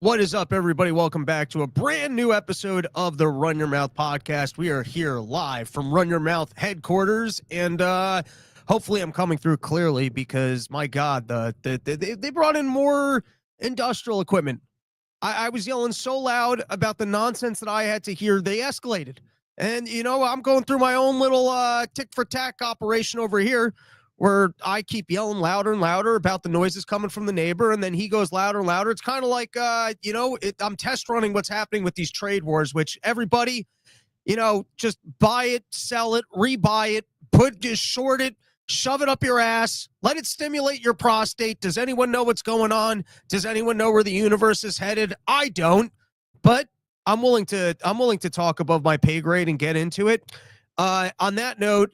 What is up, everybody? Welcome back to a brand new episode of the Run Your Mouth podcast. We are here live from Run Your Mouth headquarters, and hopefully I'm coming through clearly because, my God, they brought in more industrial equipment. I was yelling so loud about the nonsense that I had to hear. They escalated. And, I'm going through my own little tick-for-tack operation over here where I keep yelling louder and louder about the noises coming from the neighbor, and then he goes louder and louder. It's kind of like, I'm test running what's happening with these trade wars, which everybody, just buy it, sell it, rebuy it, just short it, shove it up your ass, let it stimulate your prostate. Does anyone know what's going on? Does anyone know where the universe is headed? I don't, but I'm willing to talk above my pay grade and get into it. On that note,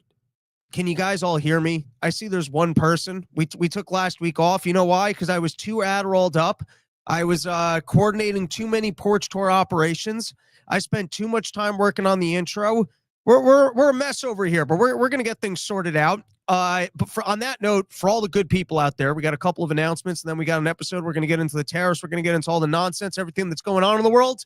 can you guys all hear me? I see there's one person. We took last week off. You know why? Because I was too Adderalled up. I was coordinating too many porch tour operations. I spent too much time working on the intro. We're a mess over here, but we're gonna get things sorted out. But on that note, for all the good people out there, we got a couple of announcements, and then we got an episode. We're gonna get into the tariffs. We're gonna get into all the nonsense, everything that's going on in the world.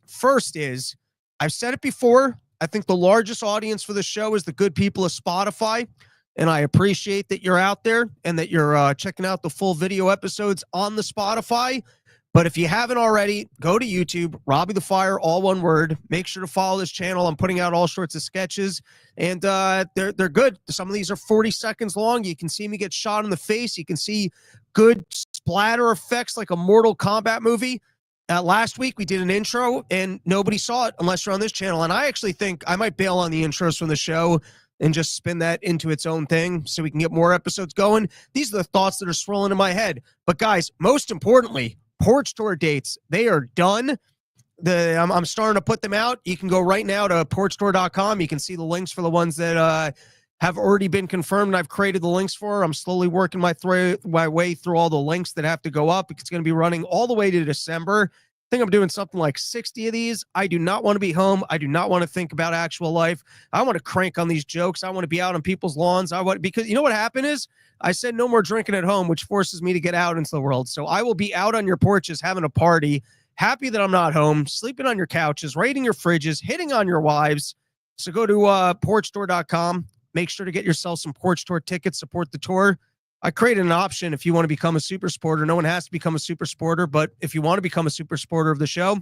First is, I've said it before. I think the largest audience for the show is the good people of Spotify, and I appreciate that you're out there and that you're checking out the full video episodes on the Spotify. But if you haven't already, go to YouTube, Robbie the Fire, all one word. Make sure to follow this channel. I'm putting out all sorts of sketches, and they're good. Some of these are 40 seconds long. You can see me get shot in the face. You can see good splatter effects like a Mortal Kombat movie. Last week, we did an intro, and nobody saw it unless you're on this channel. And I actually think I might bail on the intros from the show and just spin that into its own thing so we can get more episodes going. These are the thoughts that are swirling in my head. But, guys, most importantly, porch tour dates, they are done. I'm starting to put them out. You can go right now to porchtour.com. You can see the links for the ones that have already been confirmed. I've created the links for. I'm slowly working my way through all the links that have to go up. It's going to be running all the way to December. I think I'm doing something like 60 of these. I do not want to be home. I do not want to think about actual life. I want to crank on these jokes. I want to be out on people's lawns. Because you know what happened is I said no more drinking at home, which forces me to get out into the world. So I will be out on your porches having a party, happy that I'm not home, sleeping on your couches, raiding your fridges, hitting on your wives. So go to porchtour.com. Make sure to get yourself some porch tour tickets, support the tour. I created an option if you want to become a super supporter. No one has to become a super supporter, but if you want to become a super supporter of the show.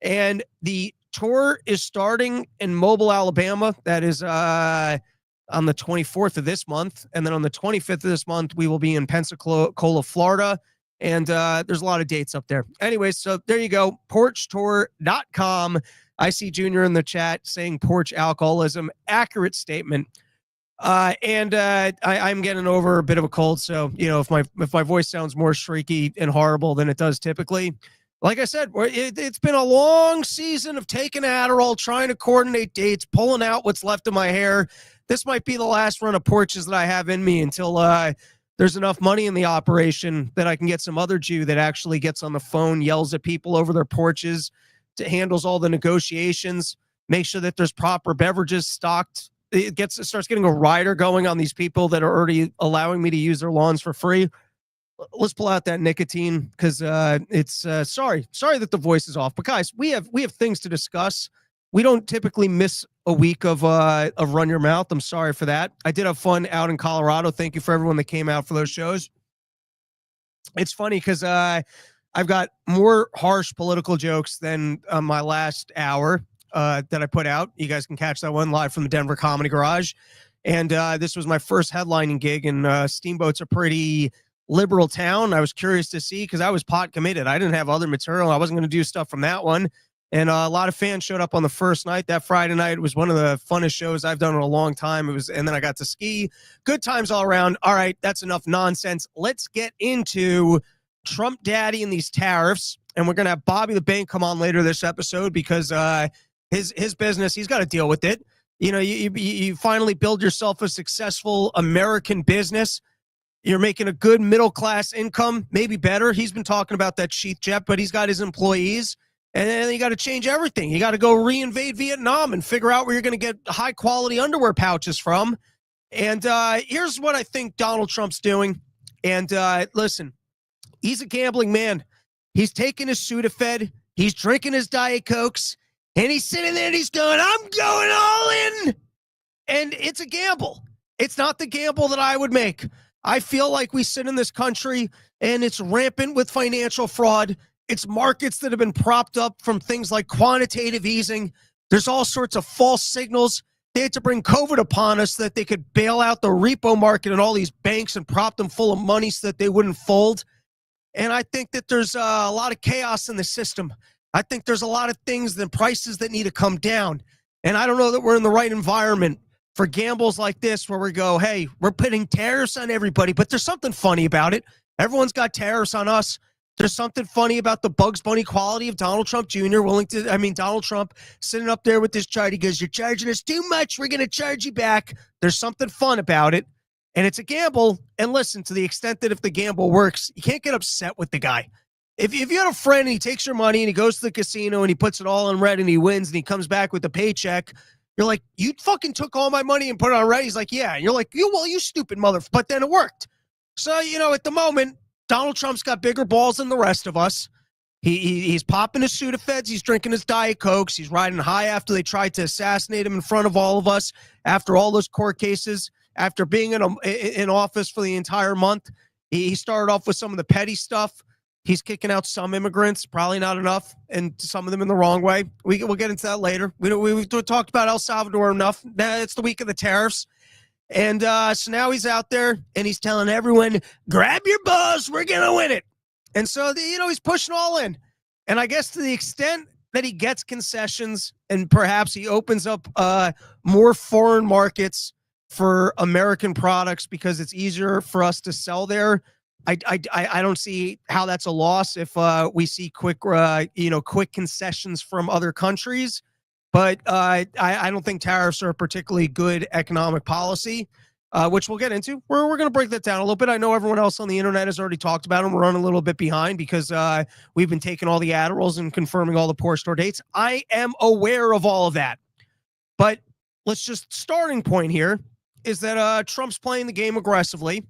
And the tour is starting in Mobile, Alabama. That is on the 24th of this month. And then on the 25th of this month, we will be in Pensacola, Florida. And there's a lot of dates up there. Anyways, so there you go, porchtour.com. I see Junior in the chat saying porch alcoholism. Accurate statement. I'm getting over a bit of a cold, so if my voice sounds more shrieky and horrible than it does typically, like I said, it's been a long season of taking Adderall, trying to coordinate dates, pulling out what's left of my hair. This might be the last run of porches that I have in me until there's enough money in the operation that I can get some other Jew that actually gets on the phone, yells at people over their porches, handles all the negotiations, make sure that there's proper beverages stocked. It starts getting a rider going on these people that are already allowing me to use their lawns for free. Let's pull out that nicotine because it's sorry that the voice is off. But guys, we have things to discuss. We don't typically miss a week of Run Your Mouth. I'm sorry for that. I did have fun out in Colorado. Thank you for everyone that came out for those shows. It's funny because I've got more harsh political jokes than my last hour that I put out. You guys can catch that one live from the Denver Comedy Garage. And this was my first headlining gig, and Steamboat's a pretty liberal town. I was curious to see because I was pot committed. I didn't have other material. I wasn't going to do stuff from that one. And a lot of fans showed up on the first night. That Friday night was one of the funnest shows I've done in a long time. And then I got to ski. Good times all around. All right, that's enough nonsense. Let's get into Trump Daddy and these tariffs. And we're going to have Bobby the Bank come on later this episode because his business, he's got to deal with it. You finally build yourself a successful American business. You're making a good middle-class income, maybe better. He's been talking about that sheath jet, but he's got his employees. And then you got to change everything. You got to go reinvade Vietnam and figure out where you're going to get high-quality underwear pouches from. And here's what I think Donald Trump's doing. And listen, he's a gambling man. He's taking his Sudafed. He's drinking his Diet Cokes. And he's sitting there and he's going, I'm going all in. And it's a gamble. It's not the gamble that I would make. I feel like we sit in this country and it's rampant with financial fraud. It's markets that have been propped up from things like quantitative easing. There's all sorts of false signals. They had to bring COVID upon us so that they could bail out the repo market and all these banks and prop them full of money so that they wouldn't fold. And I think that there's a lot of chaos in the system. I think there's a lot of things and prices that need to come down. And I don't know that we're in the right environment for gambles like this where we go, hey, we're putting tariffs on everybody, but there's something funny about it. Everyone's got tariffs on us. There's something funny about the Bugs Bunny quality of Donald Trump Jr. Donald Trump sitting up there with this chart. He goes, you're charging us too much. We're going to charge you back. There's something fun about it. And it's a gamble. And listen, to the extent that if the gamble works, you can't get upset with the guy. If you had a friend and he takes your money and he goes to the casino and he puts it all on red and he wins and he comes back with a paycheck, you're like, you fucking took all my money and put it on red. He's like, yeah. And you're like, you stupid mother. But then it worked. So, at the moment, Donald Trump's got bigger balls than the rest of us. He's popping his Sudafeds. He's drinking his Diet Cokes. He's riding high after they tried to assassinate him in front of all of us, after all those court cases, after being in office for the entire month. He started off with some of the petty stuff. He's kicking out some immigrants, probably not enough, and some of them in the wrong way. We'll get into that later. We've talked about El Salvador enough. It's the week of the tariffs. And so now he's out there and he's telling everyone, grab your balls, we're going to win it. And so, he's pushing all in. And I guess to the extent that he gets concessions and perhaps he opens up more foreign markets for American products because it's easier for us to sell there, I don't see how that's a loss if we see quick concessions from other countries. But I don't think tariffs are a particularly good economic policy, which we'll get into. We're going to break that down a little bit. I know everyone else on the internet has already talked about them. We're running a little bit behind because we've been taking all the Adderalls and confirming all the poor store dates. I am aware of all of that. But starting point here is that Trump's playing the game aggressively,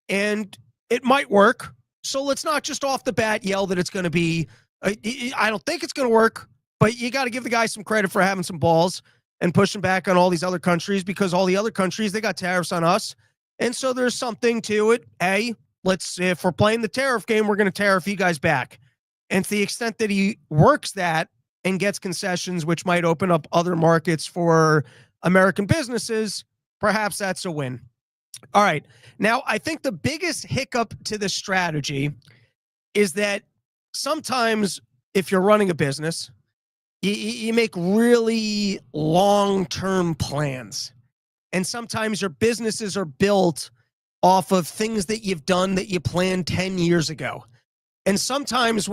and it might work. So let's not just off the bat yell that it's going to be, I don't think it's going to work. But you got to give the guy some credit for having some balls and pushing back on all these other countries, because all the other countries, they got tariffs on us. And so there's something to it. If we're playing the tariff game, we're going to tariff you guys back. And to the extent that he works that and gets concessions, which might open up other markets for American businesses, perhaps that's a win. All right. Now, I think the biggest hiccup to this strategy is that sometimes if you're running a business, you make really long-term plans. And sometimes your businesses are built off of things that you've done that you planned 10 years ago. And sometimes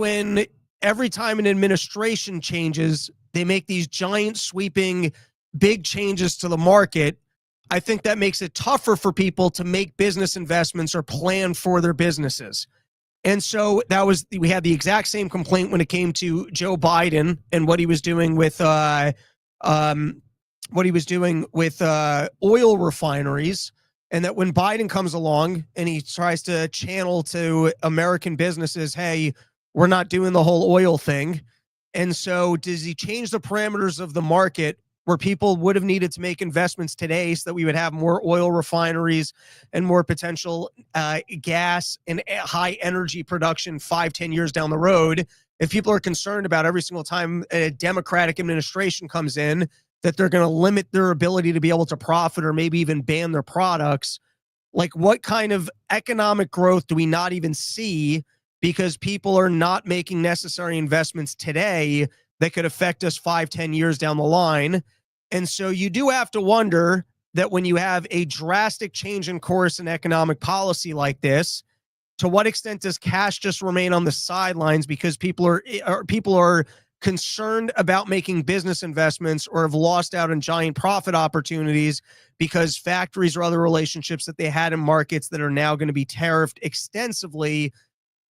every time an administration changes, they make these giant sweeping big changes to the market. I think that makes it tougher for people to make business investments or plan for their businesses. And so we had the exact same complaint when it came to Joe Biden and what he was doing with oil refineries. And that when Biden comes along and he tries to channel to American businesses, hey, we're not doing the whole oil thing. And so does he change the parameters of the market where people would have needed to make investments today so that we would have more oil refineries and more potential gas and high energy production 5-10 years down the road? If people are concerned about every single time a Democratic administration comes in that they're going to limit their ability to be able to profit or maybe even ban their products, like what kind of economic growth do we not even see because people are not making necessary investments today that could affect us 5-10 years down the line? And so you do have to wonder that when you have a drastic change in course in economic policy like this, to what extent does cash just remain on the sidelines because people are concerned about making business investments or have lost out on giant profit opportunities because factories or other relationships that they had in markets that are now going to be tariffed extensively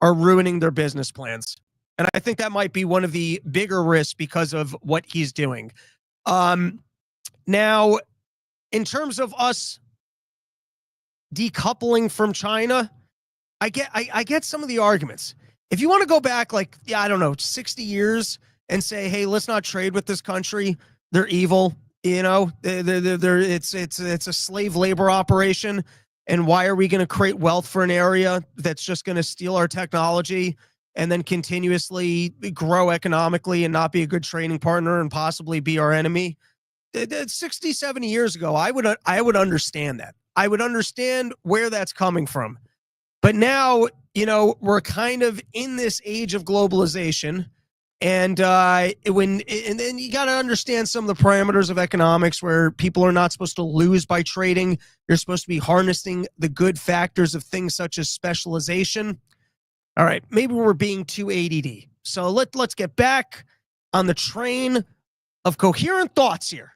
are ruining their business plans? And I think that might be one of the bigger risks because of what he's doing. Now, in terms of us decoupling from China, I get some of the arguments. if you want to go back like, I don't know, 60 years and say, hey, let's not trade with this country. They're evil. It's a slave labor operation. And why are we going to create wealth for an area that's just going to steal our technology and then continuously grow economically and not be a good trading partner and possibly be our enemy? 60, 70 years ago, I would understand that. I would understand where that's coming from. But now, we're kind of in this age of globalization. And then you got to understand some of the parameters of economics where people are not supposed to lose by trading. You're supposed to be harnessing the good factors of things such as specialization. All right, maybe we're being too ADD. So let's get back on the train of coherent thoughts here.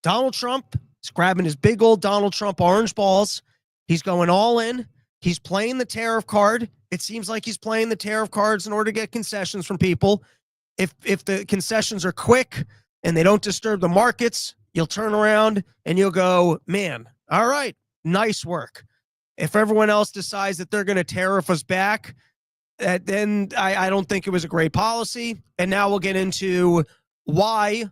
Donald Trump is grabbing his big old Donald Trump orange balls. He's going all in. He's playing the tariff card. It seems like he's playing the tariff cards in order to get concessions from people. If the concessions are quick and they don't disturb the markets, you'll turn around and you'll go, man, all right, nice work. If everyone else decides that they're going to tariff us back, then I don't think it was a great policy. And now we'll get into why,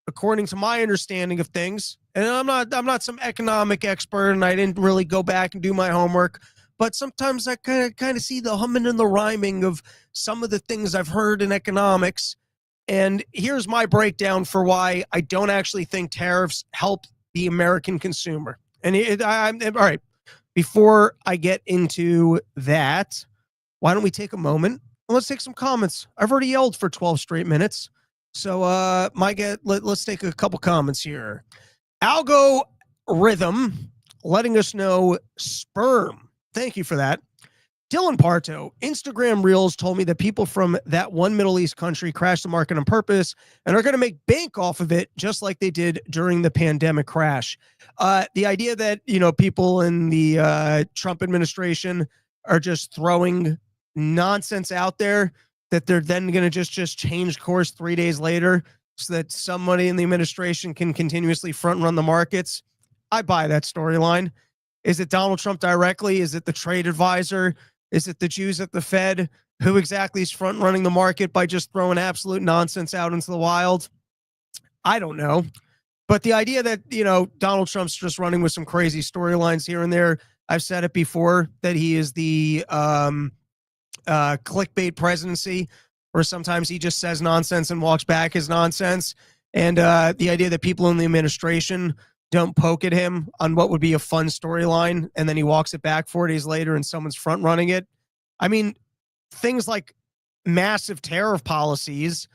according to my understanding of things, and I'm not some economic expert and I didn't really go back and do my homework, but sometimes I kind of see the humming and the rhyming of some of the things I've heard in economics. And here's my breakdown for why I don't actually think tariffs help the American consumer. And all right, before I get into that, why don't we take a moment and let's take some comments. I've already yelled for 12 straight minutes. So let's take a couple comments here. Algorithm letting us know sperm. Thank you for that. Dylan Parto, Instagram Reels told me that people from that one Middle East country crashed the market on purpose and are going to make bank off of it, just like they did during the pandemic crash. The idea that, people in the Trump administration are just throwing nonsense out there that they're then going to just change course 3 days later so that somebody in the administration can continuously front run the markets. I buy that storyline. Is it Donald Trump directly? Is it the trade advisor? Is it the Jews at the Fed? Who exactly is front running the market by just throwing absolute nonsense out into the wild? I don't know. But the idea that, Donald Trump's just running with some crazy storylines here and there, I've said it before, that he is the clickbait presidency, where sometimes he just says nonsense and walks back his nonsense. And the idea that people in the administration don't poke at him on what would be a fun storyline, and then he walks it back 4 days later and someone's front running it. I mean, things like massive tariff policies,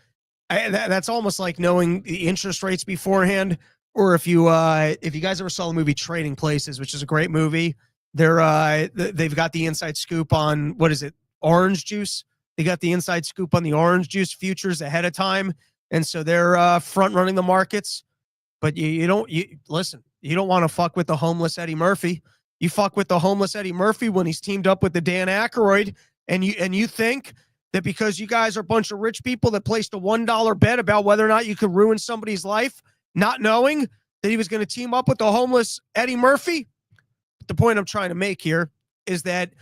that's almost like knowing the interest rates beforehand. Or if you guys ever saw the movie Trading Places, which is a great movie, they've got the inside scoop on, what is it, orange juice. They got the inside scoop on the orange juice futures ahead of time, and so they're front running the markets. But you don't want to fuck with the homeless Eddie Murphy. You fuck with the homeless Eddie Murphy when he's teamed up with the Dan Aykroyd, and you think that because you guys are a bunch of rich people that placed a $1 bet about whether or not you could ruin somebody's life, not knowing that he was going to team up with the homeless Eddie Murphy. The point I'm trying to make here is that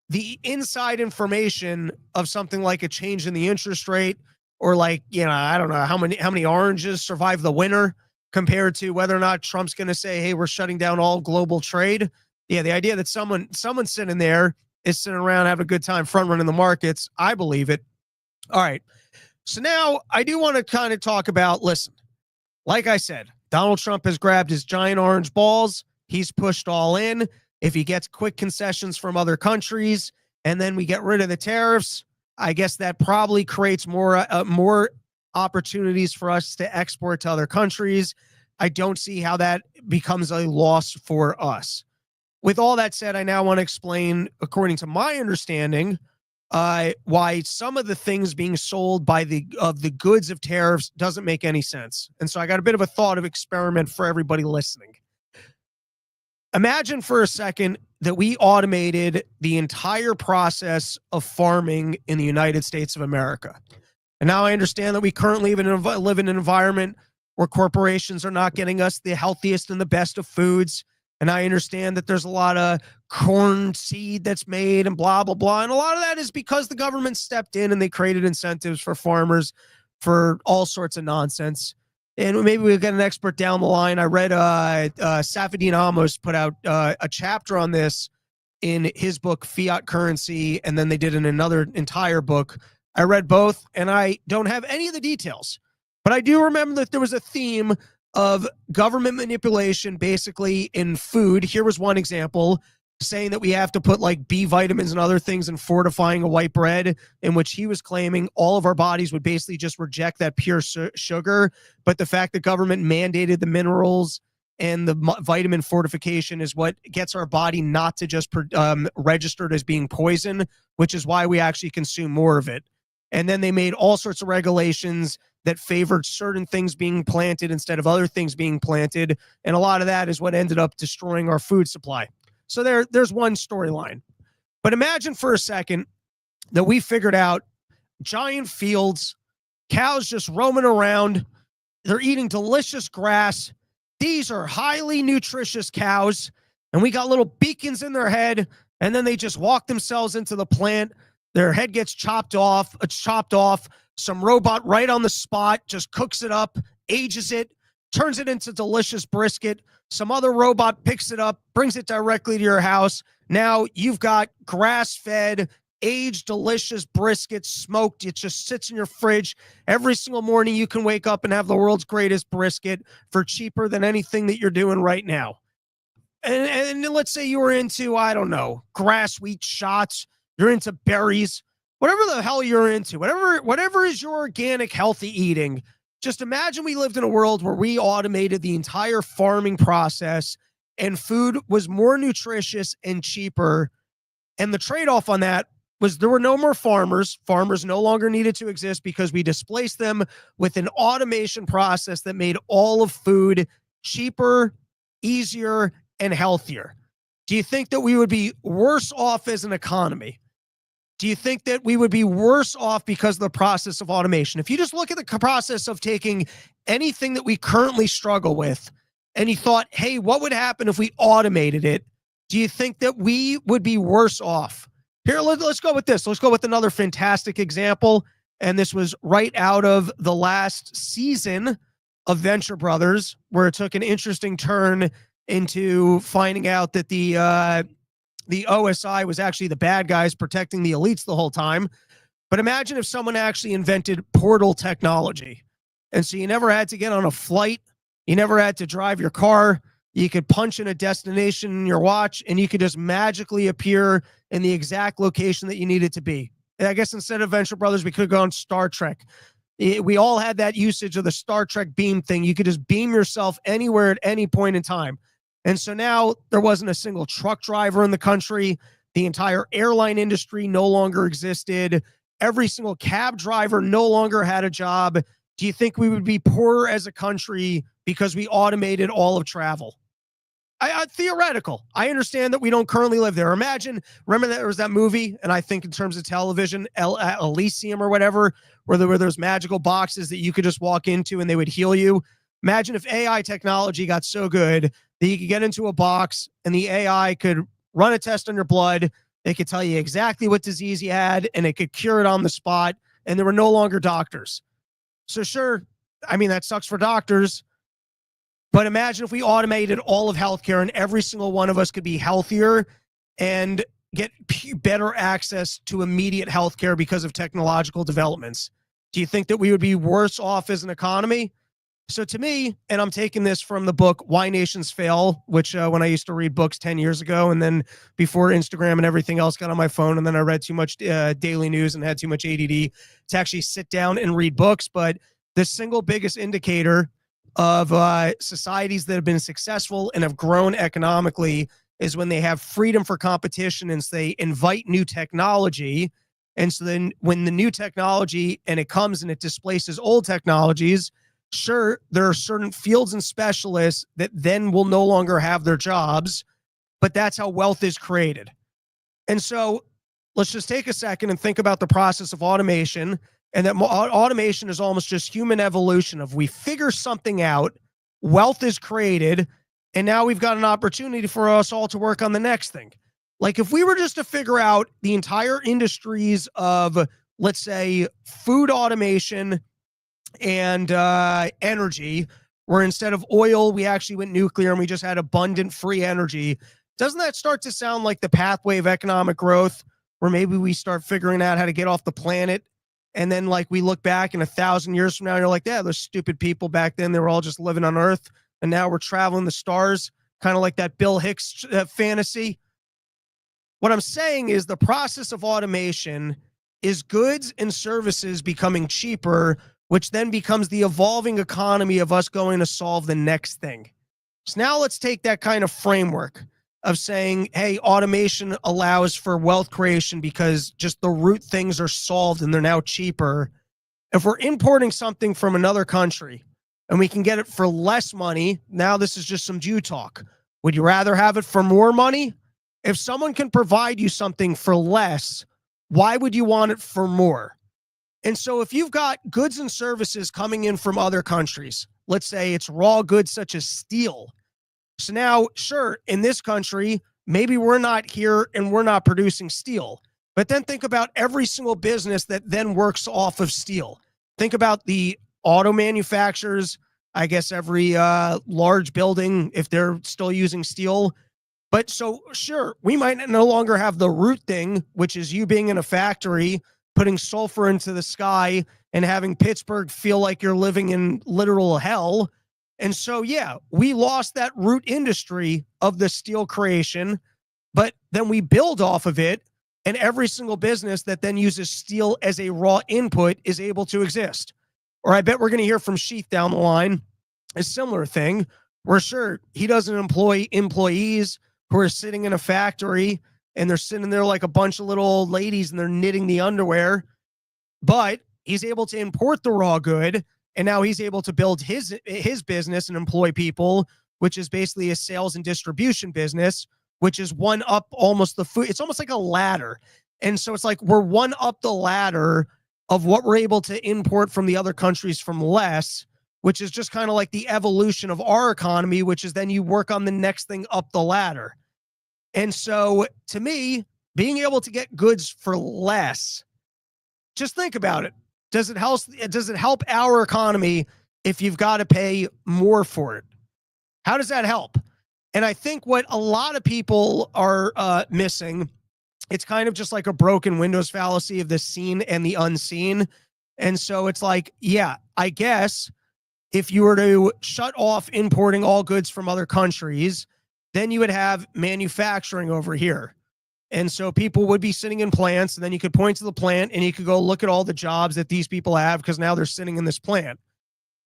the inside information of something like a change in the interest rate, or like, I don't know how many oranges survive the winter, compared to whether or not Trump's going to say, hey, we're shutting down all global trade. Yeah, the idea that someone sitting there is sitting around having a good time front running the markets, I believe it. All right. So now I do want to kind of talk about, listen, like I said, Donald Trump has grabbed his giant orange balls. He's pushed all in. If he gets quick concessions from other countries and then we get rid of the tariffs, I guess that probably creates more opportunities for us to export to other countries. I don't see how that becomes a loss for us. With all that said, I now want to explain, according to my understanding, why some of the things being sold by the goods of tariffs doesn't make any sense. And so I got a bit of a thought of experiment for everybody listening. Imagine for a second that we automated the entire process of farming in the United States of America. And now I understand that we currently live in an environment where corporations are not getting us the healthiest and the best of foods. And I understand that there's a lot of corn seed that's made and blah, blah, blah. And a lot of that is because the government stepped in and they created incentives for farmers for all sorts of nonsense. And maybe we'll get an expert down the line. I read Safadine Amos put out a chapter on this in his book, Fiat Currency, and then they did in another entire book. I read both, and I don't have any of the details. But I do remember that there was a theme of government manipulation, basically, in food. Here was one example, saying that we have to put like B vitamins and other things in fortifying a white bread, in which he was claiming all of our bodies would basically just reject that pure sugar. But the fact that government mandated the minerals and the vitamin fortification is what gets our body not to just registered as being poison, which is why we actually consume more of it. And then they made all sorts of regulations that favored certain things being planted instead of other things being planted. And a lot of that is what ended up destroying our food supply. So there's one storyline. But imagine for a second that we figured out giant fields, cows just roaming around. They're eating delicious grass. These are highly nutritious cows, and we got little beacons in their head, and then they just walk themselves into the plant. Their head gets chopped off. Some robot right on the spot just cooks it up, ages it, turns it into delicious brisket. Some other robot picks it up, brings it directly to your house. Now you've got grass-fed, aged, delicious brisket, smoked. It just sits in your fridge. Every single morning you can wake up and have the world's greatest brisket for cheaper than anything that you're doing right now. And let's say you were into, I don't know, grass wheat shots. You're into berries, whatever the hell you're into, whatever is your organic, healthy eating. Just imagine we lived in a world where we automated the entire farming process and food was more nutritious and cheaper. And the trade-off on that was there were no more farmers. Farmers no longer needed to exist because we displaced them with an automation process that made all of food cheaper, easier, and healthier. Do you think that we would be worse off as an economy? Do you think that we would be worse off because of the process of automation? If you just look at the process of taking anything that we currently struggle with and you thought, hey, what would happen if we automated it? Do you think that we would be worse off? Here, let's go with this. Let's go with another fantastic example. And this was right out of the last season of Venture Brothers, where it took an interesting turn into finding out that the OSI was actually the bad guys protecting the elites the whole time. But imagine if someone actually invented portal technology. And so you never had to get on a flight. You never had to drive your car. You could punch in a destination in your watch and you could just magically appear in the exact location that you needed to be. And I guess instead of Venture Brothers, we could go on Star Trek. We all had that usage of the Star Trek beam thing. You could just beam yourself anywhere at any point in time. And so now there wasn't a single truck driver in the country. The entire airline industry no longer existed. Every single cab driver no longer had a job. Do you think we would be poorer as a country because we automated all of travel? Theoretical. I understand that we don't currently live there. Remember that there was that movie, and I think in terms of television, Elysium or whatever, where there's magical boxes that you could just walk into and they would heal you. Imagine if AI technology got so good that you could get into a box and the AI could run a test on your blood. They could tell you exactly what disease you had and it could cure it on the spot. And there were no longer doctors. So sure, I mean, that sucks for doctors. But imagine if we automated all of healthcare and every single one of us could be healthier and get better access to immediate healthcare because of technological developments. Do you think that we would be worse off as an economy? So to me, and I'm taking this from the book Why Nations Fail, which when I used to read books 10 years ago, and then before Instagram and everything else got on my phone, and then I read too much daily news and had too much ADD to actually sit down and read books. But the single biggest indicator of societies that have been successful and have grown economically is when they have freedom for competition and so they invite new technology. And so then when the new technology and it comes and it displaces old technologies, sure, there are certain fields and specialists that then will no longer have their jobs, but that's how wealth is created. And so let's just take a second and think about the process of automation, and that automation is almost just human evolution of we figure something out, wealth is created, And now we've got an opportunity for us all to work on the next thing. Like if we were just to figure out the entire industries of, let's say, food automation and energy, where instead of oil, we actually went nuclear and we just had abundant free energy, doesn't that start to sound like the pathway of economic growth, where maybe we start figuring out how to get off the planet? And then like we look back in 1,000 years from now, you're like, yeah, those stupid people back then, they were all just living on Earth. And now we're traveling the stars, kind of like that Bill Hicks fantasy. What I'm saying is the process of automation is goods and services becoming cheaper, which then becomes the evolving economy of us going to solve the next thing. So now let's take that kind of framework of saying, hey, automation allows for wealth creation because just the root things are solved and they're now cheaper. If we're importing something from another country and we can get it for less money, now this is just some Jew talk. Would you rather have it for more money? If someone can provide you something for less, why would you want it for more? And so if you've got goods and services coming in from other countries, let's say it's raw goods such as steel. So now, sure, in this country, maybe we're not here and we're not producing steel. But then think about every single business that then works off of steel. Think about the auto manufacturers, I guess every large building, if they're still using steel. But so, sure, we might no longer have the root thing, which is you being in a factory, putting sulfur into the sky and having Pittsburgh feel like you're living in literal hell. And so, yeah, we lost that root industry of the steel creation, but then we build off of it. And every single business that then uses steel as a raw input is able to exist. Or I bet we're going to hear from Sheath down the line a similar thing where, sure, he doesn't employ employees who are sitting in a factory and they're sitting there like a bunch of little old ladies and they're knitting the underwear, but he's able to import the raw good. And now he's able to build his business and employ people, which is basically a sales and distribution business, which is one up almost the food. It's almost like a ladder. And so it's like we're one up the ladder of what we're able to import from the other countries from less, which is just kind of like the evolution of our economy, which is then you work on the next thing up the ladder. And so to me, being able to get goods for less, just think about it. Does it help our economy if you've got to pay more for it? How does that help? And I think what a lot of people are missing, it's kind of just like a broken windows fallacy of the seen and the unseen. And so it's like, yeah, I guess if you were to shut off importing all goods from other countries, then you would have manufacturing over here. And so people would be sitting in plants, and then you could point to the plant and you could go look at all the jobs that these people have because now they're sitting in this plant.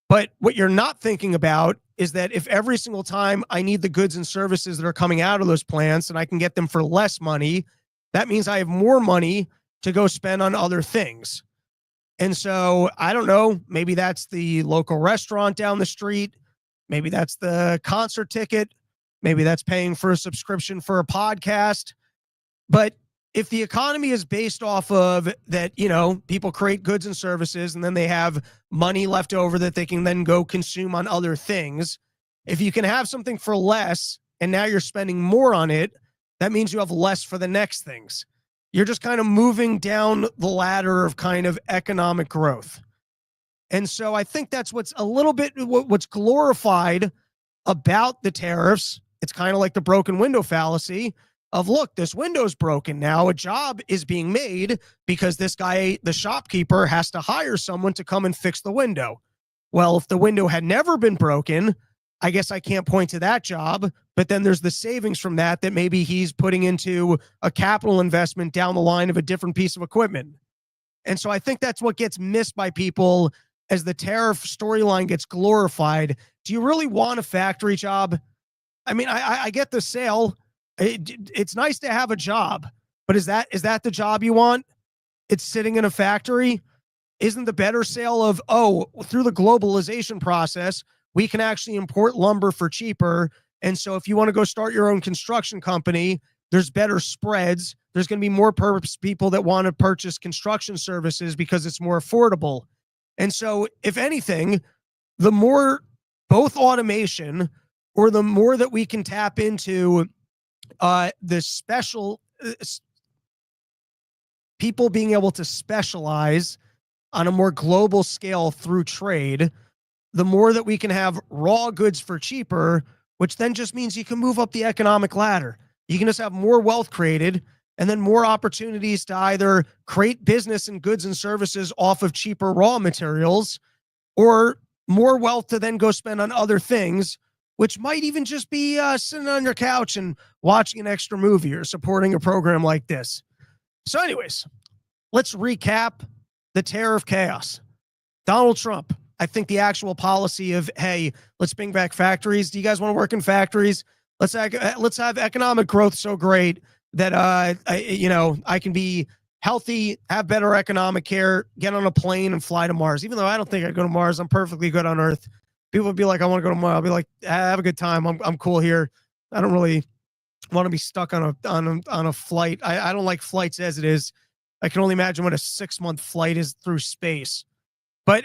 But what you're not thinking about is that if every single time I need the goods and services that are coming out of those plants and I can get them for less money, that means I have more money to go spend on other things. And so I don't know, maybe that's the local restaurant down the street. Maybe that's the concert ticket. Maybe that's paying for a subscription for a podcast. But if the economy is based off of that, you know, people create goods and services and then they have money left over that they can then go consume on other things. If you can have something for less and now you're spending more on it, that means you have less for the next things. You're just kind of moving down the ladder of kind of economic growth. And so I think that's what's a little bit what's glorified about the tariffs. It's kind of like the broken window fallacy of, look, this window's broken. Now a job is being made because this guy, the shopkeeper, has to hire someone to come and fix the window. Well, if the window had never been broken, I guess I can't point to that job, but then there's the savings from that maybe he's putting into a capital investment down the line of a different piece of equipment. And so I think that's what gets missed by people as the tariff storyline gets glorified. Do you really want a factory job? I mean, I get the sale. It's nice to have a job, but is that the job you want? It's sitting in a factory. Isn't the better sale of, oh, through the globalization process, we can actually import lumber for cheaper. And so if you want to go start your own construction company, there's better spreads. There's going to be more people that want to purchase construction services because it's more affordable. And so if anything, the more both automation or the more that we can tap into the special people being able to specialize on a more global scale through trade, the more that we can have raw goods for cheaper, which then just means you can move up the economic ladder. You can just have more wealth created and then more opportunities to either create business and goods and services off of cheaper raw materials, or more wealth to then go spend on other things, which might even just be sitting on your couch and watching an extra movie or supporting a program like this. So anyways, let's recap the tariff chaos. Donald Trump, I think the actual policy of, hey, let's bring back factories. Do you guys want to work in factories? Let's have economic growth so great that I can be healthy, have better economic care, get on a plane and fly to Mars. Even though I don't think I'd go to Mars, I'm perfectly good on Earth. People would be like, I want to go to Mars. I'll be like, have a good time. I'm cool here. I don't really want to be stuck on a flight. I don't like flights as it is. I can only imagine what a 6-month flight is through space. But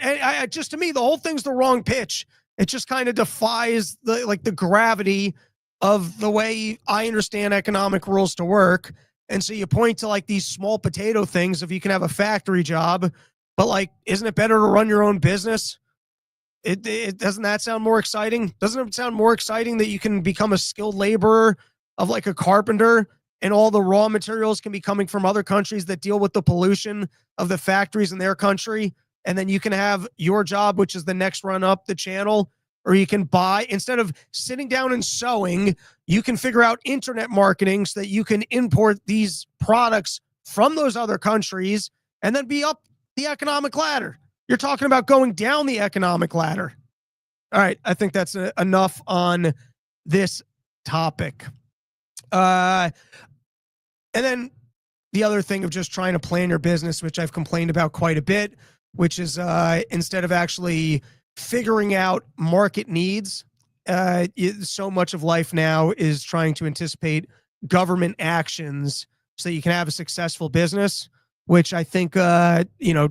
just to me, the whole thing's the wrong pitch. It just kind of defies the gravity of the way I understand economic rules to work. And so you point to like these small potato things if you can have a factory job, but like, isn't it better to run your own business? It doesn't that sound more exciting? Doesn't it sound more exciting that you can become a skilled laborer of like a carpenter, and all the raw materials can be coming from other countries that deal with the pollution of the factories in their country? And then you can have your job, which is the next run up the channel, or you can buy, instead of sitting down and sewing, you can figure out internet marketing so that you can import these products from those other countries and then be up the economic ladder. You're talking about going down the economic ladder. All right, I think that's enough on this topic. And then the other thing of just trying to plan your business, which I've complained about quite a bit, which is instead of actually figuring out market needs, so much of life now is trying to anticipate government actions so that you can have a successful business, which I think,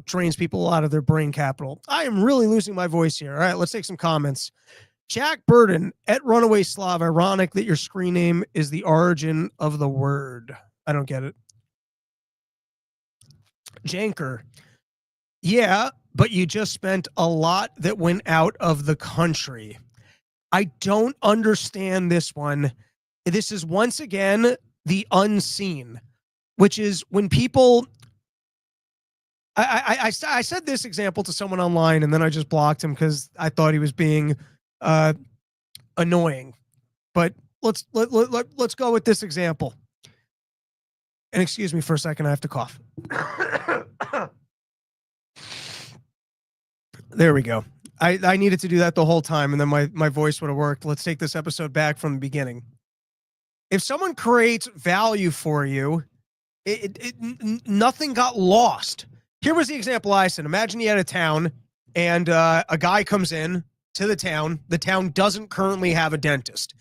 drains people out of their brain capital. I am really losing my voice here. All right, let's take some comments. Jack Burden at Runaway Slav. Ironic that your screen name is the origin of the word. I don't get it. Janker. Yeah, but you just spent a lot that went out of the country. I don't understand this one. This is once again the unseen, which is when people. I said this example to someone online and then I just blocked him because I thought he was being annoying. But let's go with this example. And excuse me for a second, I have to cough. There we go. I needed to do that the whole time, and then my voice would have worked. Let's take this episode back from the beginning. If someone creates value for you, nothing got lost. Here was the example I said. Imagine you had a town, and a guy comes in to the town. The town doesn't currently have a dentist.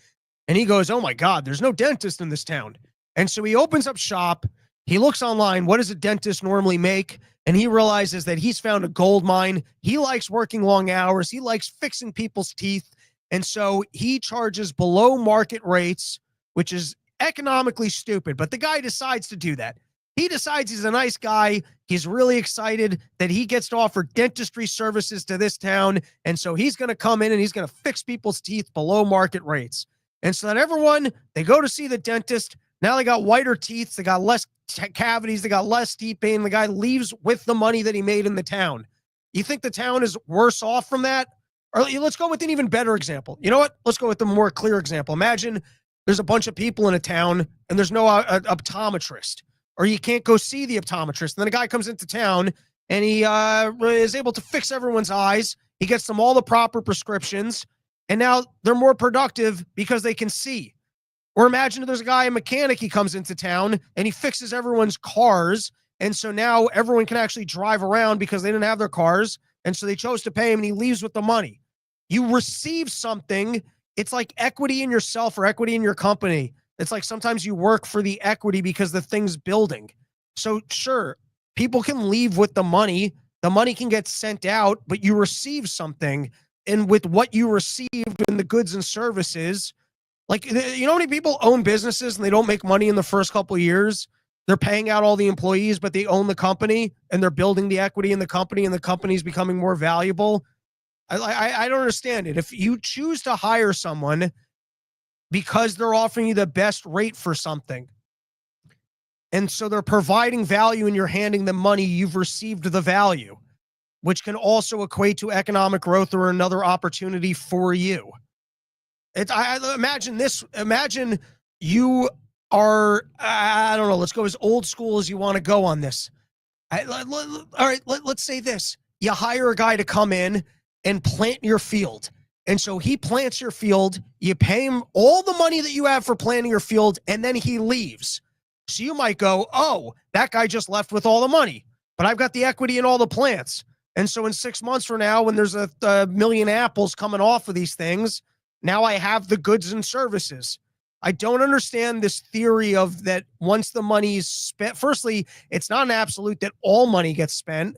And he goes, oh my God, there's no dentist in this town. And so he opens up shop. He looks online. What does a dentist normally make? And he realizes that he's found a gold mine. He likes working long hours. He likes fixing people's teeth. And so he charges below market rates, which is economically stupid. But the guy decides to do that. He decides he's a nice guy. He's really excited that he gets to offer dentistry services to this town. And so he's going to come in and he's going to fix people's teeth below market rates. And so then everyone, they go to see the dentist. Now they got whiter teeth. They got less cavities. They got less teeth pain. The guy leaves with the money that he made in the town. You think the town is worse off from that? Or let's go with an even better example. You know what? Let's go with the more clear example. Imagine there's a bunch of people in a town and there's no optometrist, or you can't go see the optometrist. And then a guy comes into town and he is able to fix everyone's eyes. He gets them all the proper prescriptions. And now they're more productive because they can see. Or imagine there's a guy, a mechanic, he comes into town and he fixes everyone's cars. And so now everyone can actually drive around because they didn't have their cars. And so they chose to pay him and he leaves with the money. You receive something. It's like equity in yourself or equity in your company. It's like sometimes you work for the equity because the thing's building. So sure, people can leave with the money. The money can get sent out, but you receive something. and with what you received in the goods and services, like, you know how many people own businesses and they don't make money in the first couple of years? They're paying out all the employees, but they own the company and they're building the equity in the company and the company's becoming more valuable. I don't understand it. If you choose to hire someone because they're offering you the best rate for something, and so they're providing value and you're handing them money, you've received the value, which can also equate to economic growth or another opportunity for you. I imagine this. Imagine you are, I don't know, let's go as old school as you want to go on this. All right, let's say this. You hire a guy to come in and plant your field. And so he plants your field, you pay him all the money that you have for planting your field, and then he leaves. So you might go, oh, that guy just left with all the money, but I've got the equity in all the plants. And so in 6 months from now, when there's a million apples coming off of these things, now I have the goods and services. I don't understand this theory of that once the money is spent. Firstly, it's not an absolute that all money gets spent.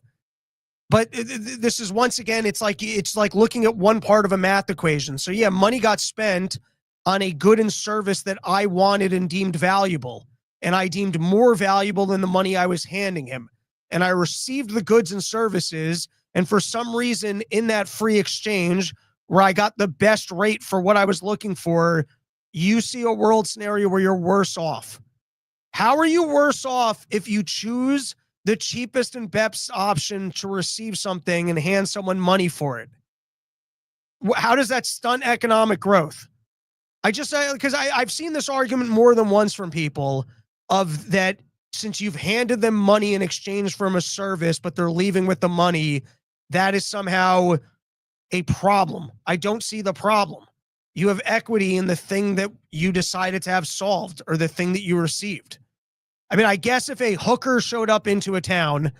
But this is, once again, it's like looking at one part of a math equation. So yeah, money got spent on a good and service that I wanted and deemed valuable. And I deemed more valuable than the money I was handing him. And I received the goods and services. And for some reason in that free exchange where I got the best rate for what I was looking for, you see a world scenario where you're worse off. How are you worse off if you choose the cheapest and best option to receive something and hand someone money for it? How does that stunt economic growth? Because I've seen this argument more than once from people of that, since you've handed them money in exchange for a service, but they're leaving with the money, that is somehow a problem. I don't see the problem. You have equity in the thing that you decided to have solved or the thing that you received. I mean, I guess if a hooker showed up into a town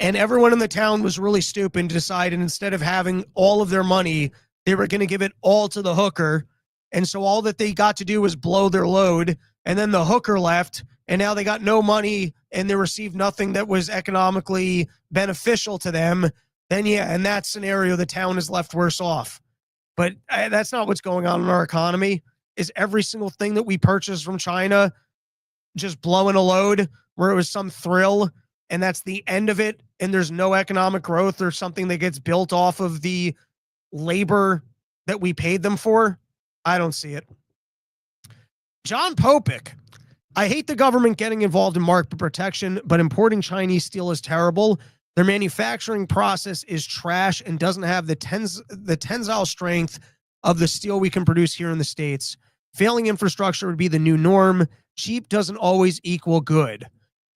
and everyone in the town was really stupid and decided instead of having all of their money, they were going to give it all to the hooker. And so all that they got to do was blow their load. And then the hooker left and now they got no money and they received nothing that was economically beneficial to them. Then yeah, in that scenario, the town is left worse off. But that's not what's going on in our economy. Is every single thing that we purchase from China just blowing a load where it was some thrill and that's the end of it and there's no economic growth or something that gets built off of the labor that we paid them for? I don't see it. John Popick. I hate the government getting involved in market protection, but importing Chinese steel is terrible. Their manufacturing process is trash and doesn't have the tensile strength of the steel we can produce here in the States. Failing infrastructure would be the new norm. Cheap doesn't always equal good.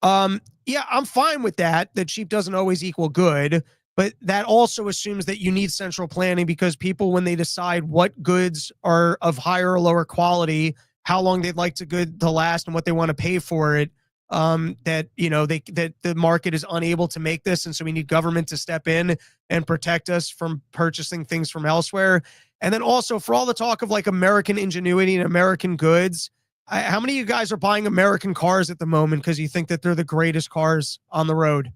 Yeah, I'm fine with that cheap doesn't always equal good, but that also assumes that you need central planning, because people, when they decide what goods are of higher or lower quality, how long they'd like to last and what they want to pay for it, that the market is unable to make this, and so we need government to step in and protect us from purchasing things from elsewhere. And then also, for all the talk of like American ingenuity and American goods, how many of you guys are buying American cars at the moment because you think that they're the greatest cars on the road?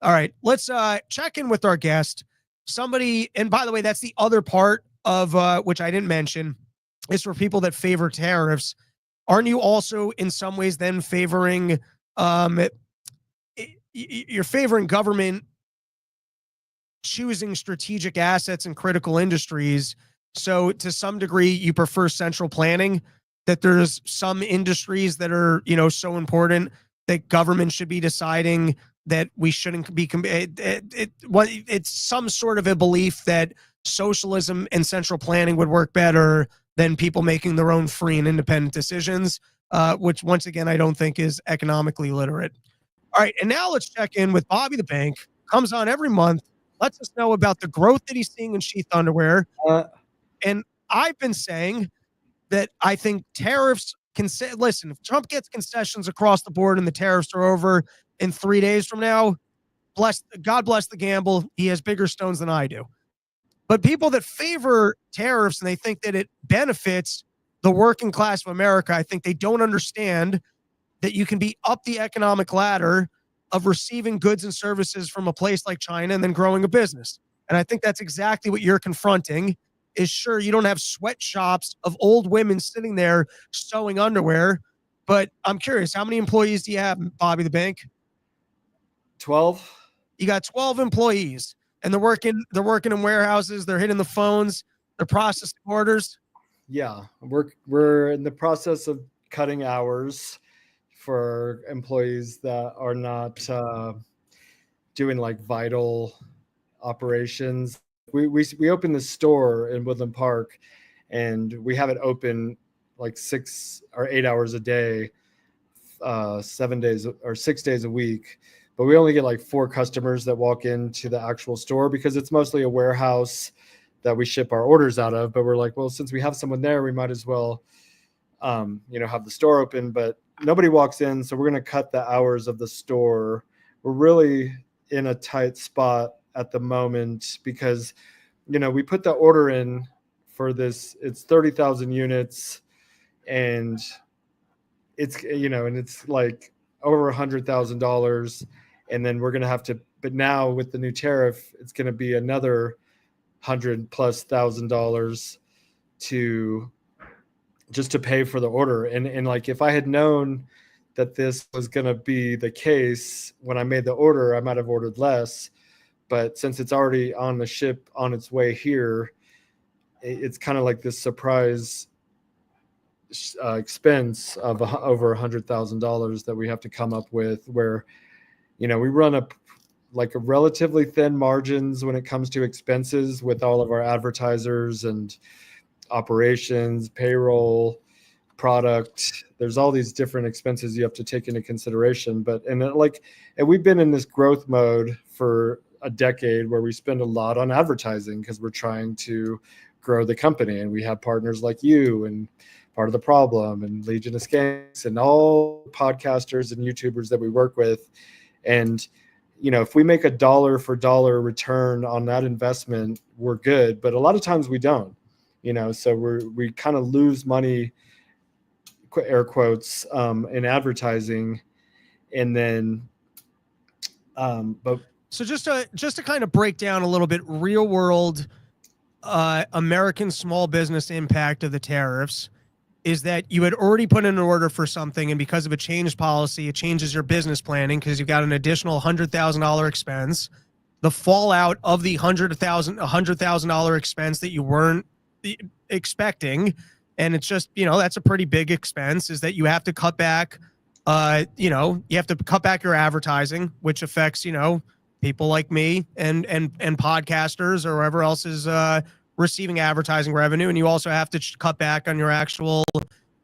All right, let's check in with our guest. Somebody, and by the way, that's the other part of which I didn't mention, is for people that favor tariffs. Aren't you also in some ways then favoring, you're favoring government choosing strategic assets and critical industries? So to some degree, you prefer central planning, that there's some industries that are, so important that government should be deciding that we shouldn't be, it's some sort of a belief that socialism and central planning would work better than people making their own free and independent decisions, which once again, I don't think is economically literate. All right. And now let's check in with Bobby the Bank. Comes on every month, lets us know about the growth that he's seeing in sheath underwear. And I've been saying that I think tariffs can say, listen, if Trump gets concessions across the board and the tariffs are over in 3 days from now, God bless the gamble. He has bigger stones than I do. But people that favor tariffs and they think that it benefits the working class of America, I think they don't understand that you can be up the economic ladder of receiving goods and services from a place like China and then growing a business. And I think that's exactly what you're confronting. is sure you don't have sweatshops of old women sitting there sewing underwear. But I'm curious, how many employees do you have, Bobby the Bank? 12. You got 12 employees, and they're working in warehouses, they're hitting the phones, they're processing orders. Yeah, we're in the process of cutting hours for employees that are not doing like vital operations. We opened the store in Woodland Park, and we have it open like 6 or 8 hours a day, 7 days or 6 days a week. But we only get like 4 customers that walk into the actual store because it's mostly a warehouse that we ship our orders out of. But we're like, well, since we have someone there, we might as well, have the store open. But nobody walks in, so we're going to cut the hours of the store. We're really in a tight spot at the moment because, we put the order in for this. It's 30,000 units, and it's and it's like over $100,000, and then we're going to have to. But now with the new tariff, it's going to be another $100,000+ to just to pay for the order. And like, if I had known that this was going to be the case when I made the order, I might have ordered less. But since it's already on the ship on its way here, it's kind of like this surprise expense of over $100,000 that we have to come up with, where, we run a relatively thin margins when it comes to expenses with all of our advertisers and operations, payroll, product. There's all these different expenses you have to take into consideration. And we've been in this growth mode for a decade where we spend a lot on advertising because we're trying to grow the company, and we have partners like you and Part of the Problem and Legion of Skanks and all podcasters and YouTubers that we work with. And if we make a dollar for dollar return on that investment, we're good. But a lot of times we don't, so we kind of lose money, air quotes, in advertising. And then, but so just to kind of break down a little bit, real world, American small business impact of the tariffs is that you had already put in an order for something, and because of a changed policy, it changes your business planning because you've got an additional $100,000 expense. The fallout of the $100,000 expense that you weren't expecting, and it's just, that's a pretty big expense, is that you have to cut back, you have to cut back your advertising, which affects, people like me and podcasters or whoever else is receiving advertising revenue. And you also have to cut back on your actual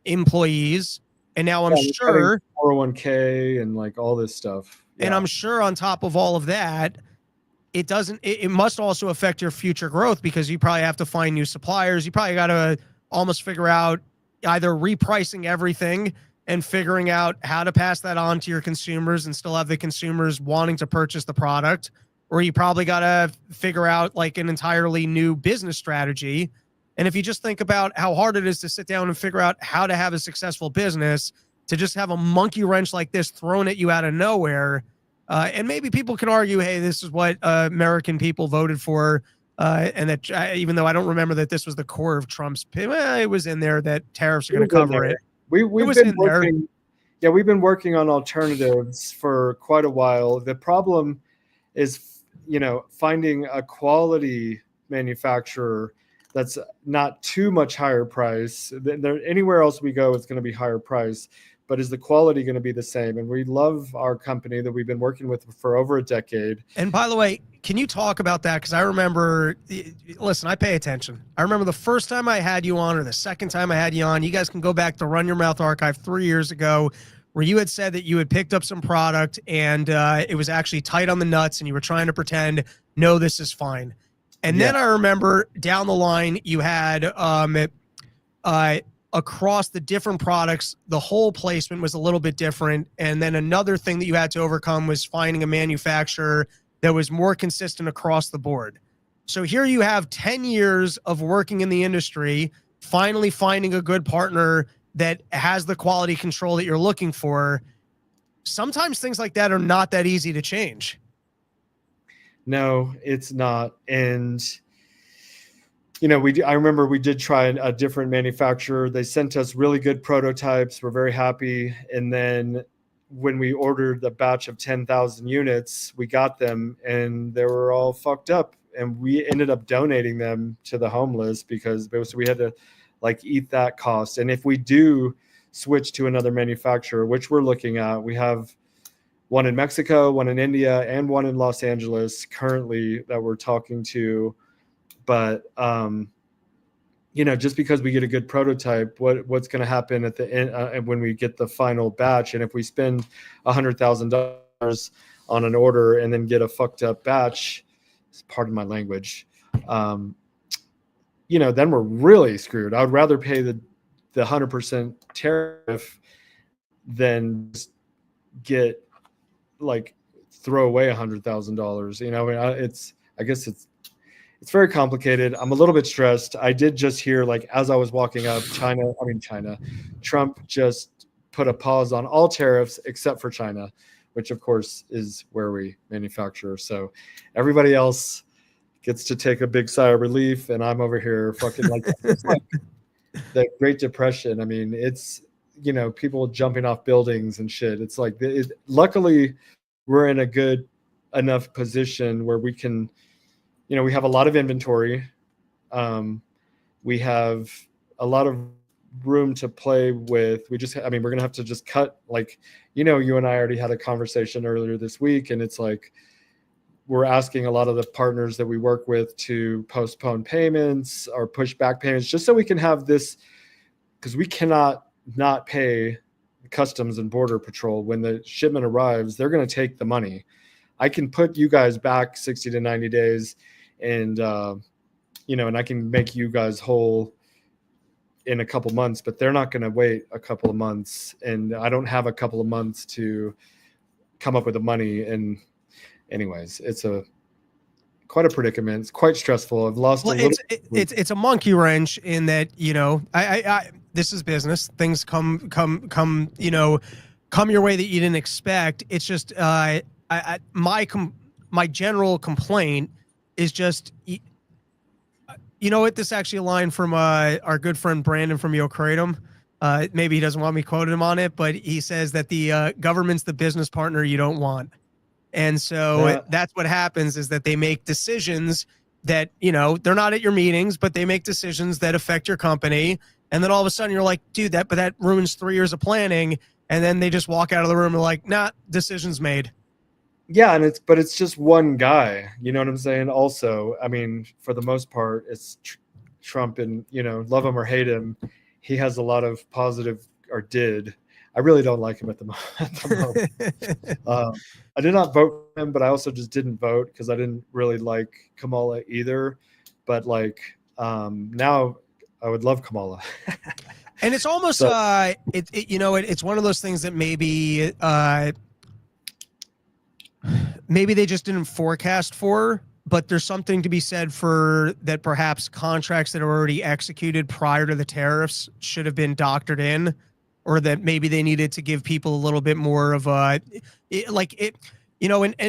employees. And now I'm sure 401k and like all this stuff. Yeah. And I'm sure on top of all of that, it must also affect your future growth, because you probably have to find new suppliers. You probably got to almost figure out either repricing everything and figuring out how to pass that on to your consumers and still have the consumers wanting to purchase the product, or you probably got to figure out like an entirely new business strategy. And if you just think about how hard it is to sit down and figure out how to have a successful business, to just have a monkey wrench like this thrown at you out of nowhere, and maybe people can argue, hey, this is what American people voted for, and that even though I don't remember that this was the core of Trump's, it was in there that tariffs are going to cover it. We've been working. Yeah, we've been working on alternatives for quite a while. The problem is, finding a quality manufacturer that's not too much higher price. Anywhere else we go, it's going to be higher price, but is the quality going to be the same? And we love our company that we've been working with for over a decade. And by the way, can you talk about that? Because I remember, listen, I pay attention. I remember the first time I had you on, or the second time I had you on. You guys can go back to Run Your Mouth Archive 3 years ago, where you had said that you had picked up some product and it was actually tight on the nuts, and you were trying to pretend, no, this is fine. And then I remember down the line, you had across the different products, the whole placement was a little bit different. And then another thing that you had to overcome was finding a manufacturer that was more consistent across the board. So here you have 10 years of working in the industry, finally finding a good partner that has the quality control that you're looking for. Sometimes things like that are not that easy to change. No, it's not. And I remember we did try a different manufacturer. They sent us really good prototypes. We're very happy. And then when we ordered a batch of 10,000 units, we got them and they were all fucked up. And we ended up donating them to the homeless because we had to like eat that cost. And if we do switch to another manufacturer, which we're looking at, we have one in Mexico, one in India, and one in Los Angeles currently that we're talking to. But just because we get a good prototype, what's going to happen at the end when we get the final batch? And if we spend $100,000 on an order and then get a fucked up batch, pardon my language, then we're really screwed. I would rather pay the 100% tariff than just get throw away $100,000. I guess it's very complicated. I'm a little bit stressed. I did just hear, as I was walking up, Trump just put a pause on all tariffs except for China, which of course is where we manufacture. So everybody else gets to take a big sigh of relief, and I'm over here fucking it's like the Great Depression. I mean, it's people jumping off buildings and shit. It's like luckily we're in a good enough position where we can. We have a lot of inventory. We have a lot of room to play with. We're going to have to just cut, you and I already had a conversation earlier this week, and it's like, we're asking a lot of the partners that we work with to postpone payments or push back payments just so we can have this, because we cannot not pay Customs and Border Patrol. When the shipment arrives, they're going to take the money. I can put you guys back 60 to 90 days and I can make you guys whole in a couple months, but they're not going to wait a couple of months, and I don't have a couple of months to come up with the money. And anyways, it's quite a predicament. It's quite stressful. I've lost it's a monkey wrench in that, I this is business. Things come your way that you didn't expect. It's just my general complaint is just, what, this actually a line from our good friend Brandon from Yo Kratom. Maybe he doesn't want me quoting him on it, but he says that the government's the business partner you don't want. And so that's what happens, is that they make decisions that, they're not at your meetings, but they make decisions that affect your company. And then all of a sudden you're like, dude, that ruins 3 years of planning. And then they just walk out of the room and like, nah, decision's made. Yeah, and it's just one guy. You know what I'm saying? Also, I mean, for the most part, it's Trump, and love him or hate him, he has a lot of positive, or did. I really don't like him at the moment. I did not vote for him, but I also just didn't vote because I didn't really like Kamala either. But now I would love Kamala. And it's almost it's one of those things that maybe they just didn't forecast for, but there's something to be said for that. Perhaps contracts that are already executed prior to the tariffs should have been doctored in, or that maybe they needed to give people a little bit more of and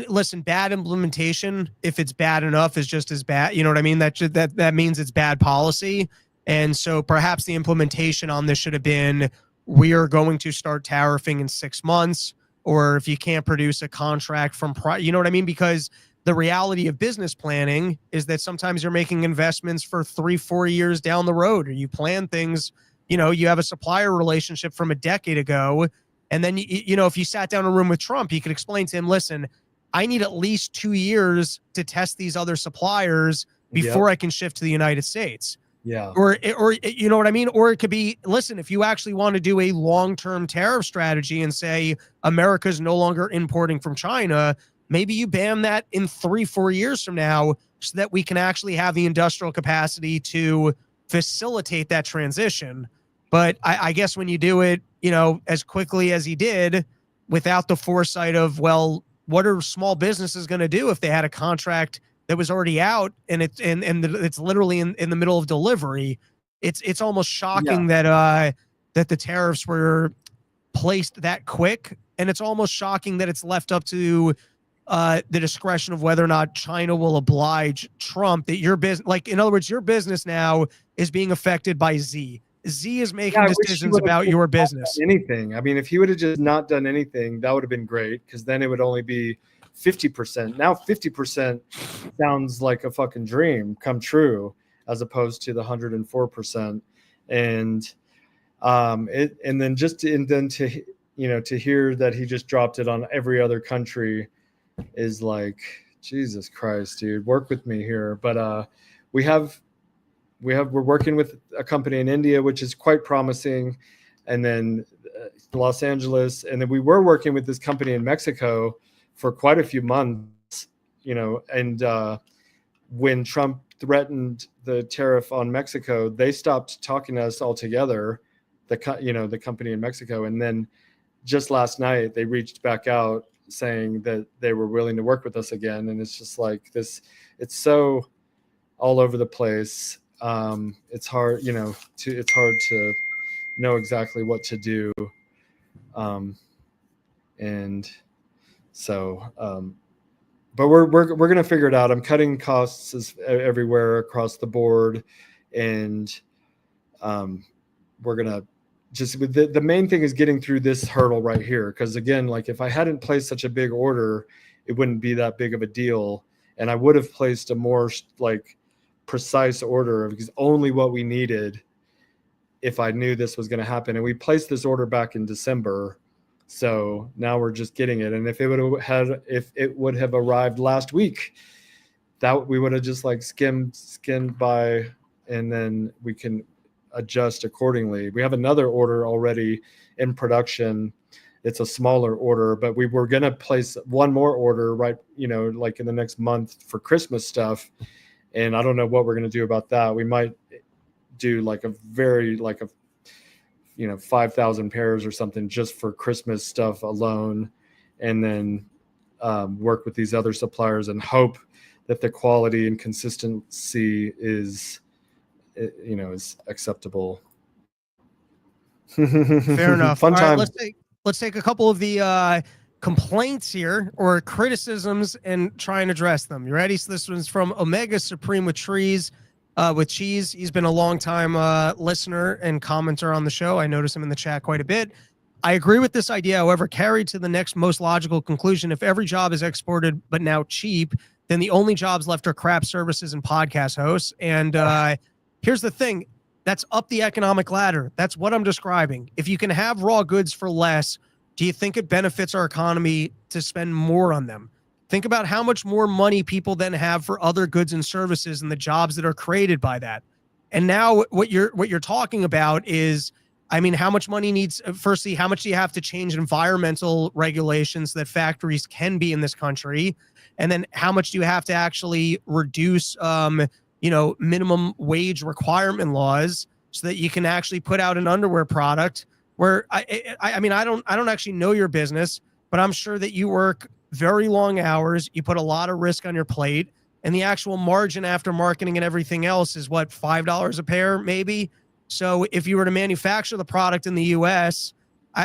listen, bad implementation, if it's bad enough, is just as bad. You know what I mean? That means it's bad policy. And so perhaps the implementation on this should have been, we are going to start tariffing in 6 months. Or if you can't produce a contract from you know what I mean? Because the reality of business planning is that sometimes you're making investments for 3-4 years down the road, or you plan things, you have a supplier relationship from a decade ago. And then, if you sat down in a room with Trump, you could explain to him, listen, I need at least 2 years to test these other suppliers before I can shift to the United States. Yeah. Or you know what I mean? Or it could be, listen, if you actually want to do a long-term tariff strategy and say America's no longer importing from China, maybe you ban that in 3-4 years from now so that we can actually have the industrial capacity to facilitate that transition. But I guess when you do it, as quickly as he did, without the foresight of, well, what are small businesses going to do if they had a contract that was already out and it's literally in the middle of delivery? It's almost shocking that the tariffs were placed that quick, and it's almost shocking that it's left up to the discretion of whether or not China will oblige Trump, that your business, like, in other words, your business now is being affected by Z. Z is making I wish he decisions would have about just your not done business. anything. I mean, if he would have just not done anything, that would have been great, because then it would only be 50%. Now 50% sounds like a fucking dream come true, as opposed to the 104%. And and then to to hear that he just dropped it on every other country is like, Jesus Christ, dude, work with me here. But we're working with a company in India, which is quite promising, and then Los Angeles, and then we were working with this company in Mexico for quite a few months, and when Trump threatened the tariff on Mexico, they stopped talking to us altogether, the company in Mexico. And then just last night they reached back out saying that they were willing to work with us again. And it's just like this, it's so all over the place. It's hard, it's hard to know exactly what to do. And so, but we're going to figure it out. I'm cutting costs everywhere across the board. And we're going to just, the main thing is getting through this hurdle right here. Because again, like, if I hadn't placed such a big order, it wouldn't be that big of a deal. And I would have placed a more like precise order of only what we needed if I knew this was going to happen. And we placed this order back in December. So now we're just getting it. And if it would have arrived last week, that we would have just like skimmed by, and then we can adjust accordingly. We have another order already in production. It's a smaller order, but we were going to place one more order like in the next month for Christmas stuff. And I don't know what we're going to do about that. We might do like a 5,000 pairs or something just for Christmas stuff alone, and then work with these other suppliers and hope that the quality and consistency is acceptable. Fair enough. Fun time. Right, let's take a couple of the complaints here, or criticisms, and try and address them. You ready? So this one's from Omega Supreme with Cheese. He's been a long time listener and commenter on the show. I notice him in the chat quite a bit. I agree with this idea, however, carried to the next most logical conclusion. If every job is exported but now cheap, then the only jobs left are craft services and podcast hosts. And here's the thing. That's up the economic ladder. That's what I'm describing. If you can have raw goods for less, do you think it benefits our economy to spend more on them? Think about how much more money people then have for other goods and services and the jobs that are created by that. And now what you're talking about is, I mean, how much money needs, firstly, how much do you have to change environmental regulations that factories can be in this country? And then how much do you have to actually reduce, minimum wage requirement laws so that you can actually put out an underwear product where I mean, I don't actually know your business, but I'm sure that you work very long hours. You put a lot of risk on your plate, and the actual margin after marketing and everything else is what, $5 a pair, maybe. So if you were to manufacture the product in the US,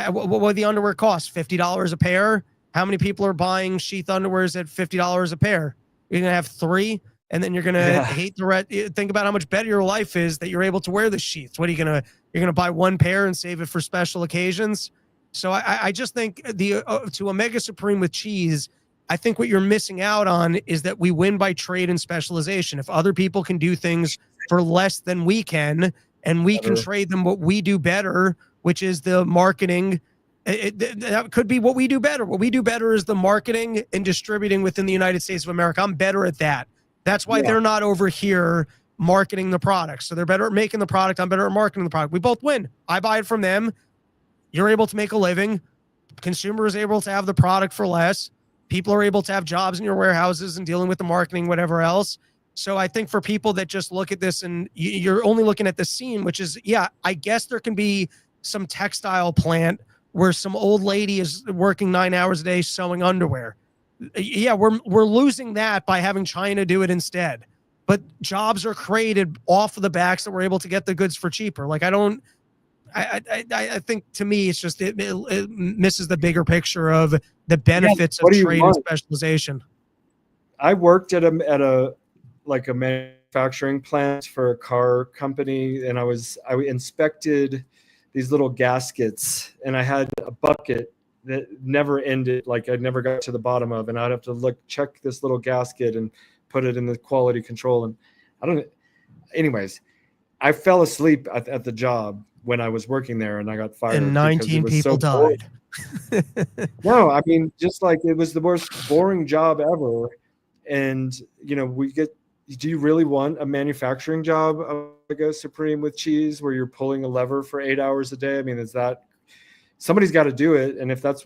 what would the underwear cost? $50 a pair? How many people are buying sheath underwears at $50 a pair? You're going to have 3, and then you're going to hate the rest. Think about how much better your life is that you're able to wear the sheath. What are you're going to buy one pair and save it for special occasions? So I just think to Omega Supreme with Cheese, I think what you're missing out on is that we win by trade and specialization. If other people can do things for less than we can, and we can trade them what we do better, which is the marketing, that could be what we do better. What we do better is the marketing and distributing within the United States of America. I'm better at that. That's why they're not over here marketing the product. So they're better at making the product. I'm better at marketing the product. We both win. I buy it from them. You're able to make a living. Consumer is able to have the product for less. People are able to have jobs in your warehouses and dealing with the marketing, whatever else. So I think for people that just look at this and you're only looking at the scene, which is, I guess there can be some textile plant where some old lady is working 9 hours a day sewing underwear. Yeah, we're losing that by having China do it instead. But jobs are created off of the backs that we're able to get the goods for cheaper. Like, I think to me, it's just it misses the bigger picture of the benefits of what do you trade and want? specialization. I worked at a like a manufacturing plant for a car company, and I inspected these little gaskets, and I had a bucket that never ended, like I never got to the bottom of, and I'd have to check this little gasket and put it in the quality control. And I don't, anyways, I fell asleep at the job when I was working there, and I got fired And because it 19 was people so boring. died. No, I mean, just like it was the most boring job ever. And, you know, do you really want a manufacturing job of like a Supreme with cheese where you're pulling a lever for 8 hours a day? I mean, somebody's got to do it. And if that's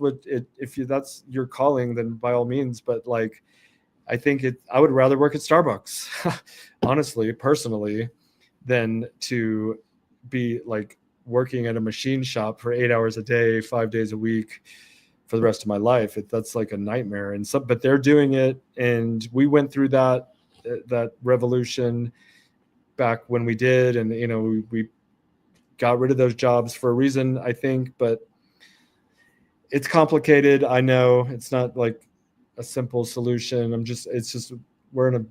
that's your calling, then by all means. But like, I would rather work at Starbucks, honestly, personally, than to be like working at a machine shop for 8 hours a day, 5 days a week for the rest of my life. That's like a nightmare. But they're doing it. And we went through that revolution back when we did. And, you know, we got rid of those jobs for a reason, I think, but it's complicated. I know it's not like a simple solution. We're in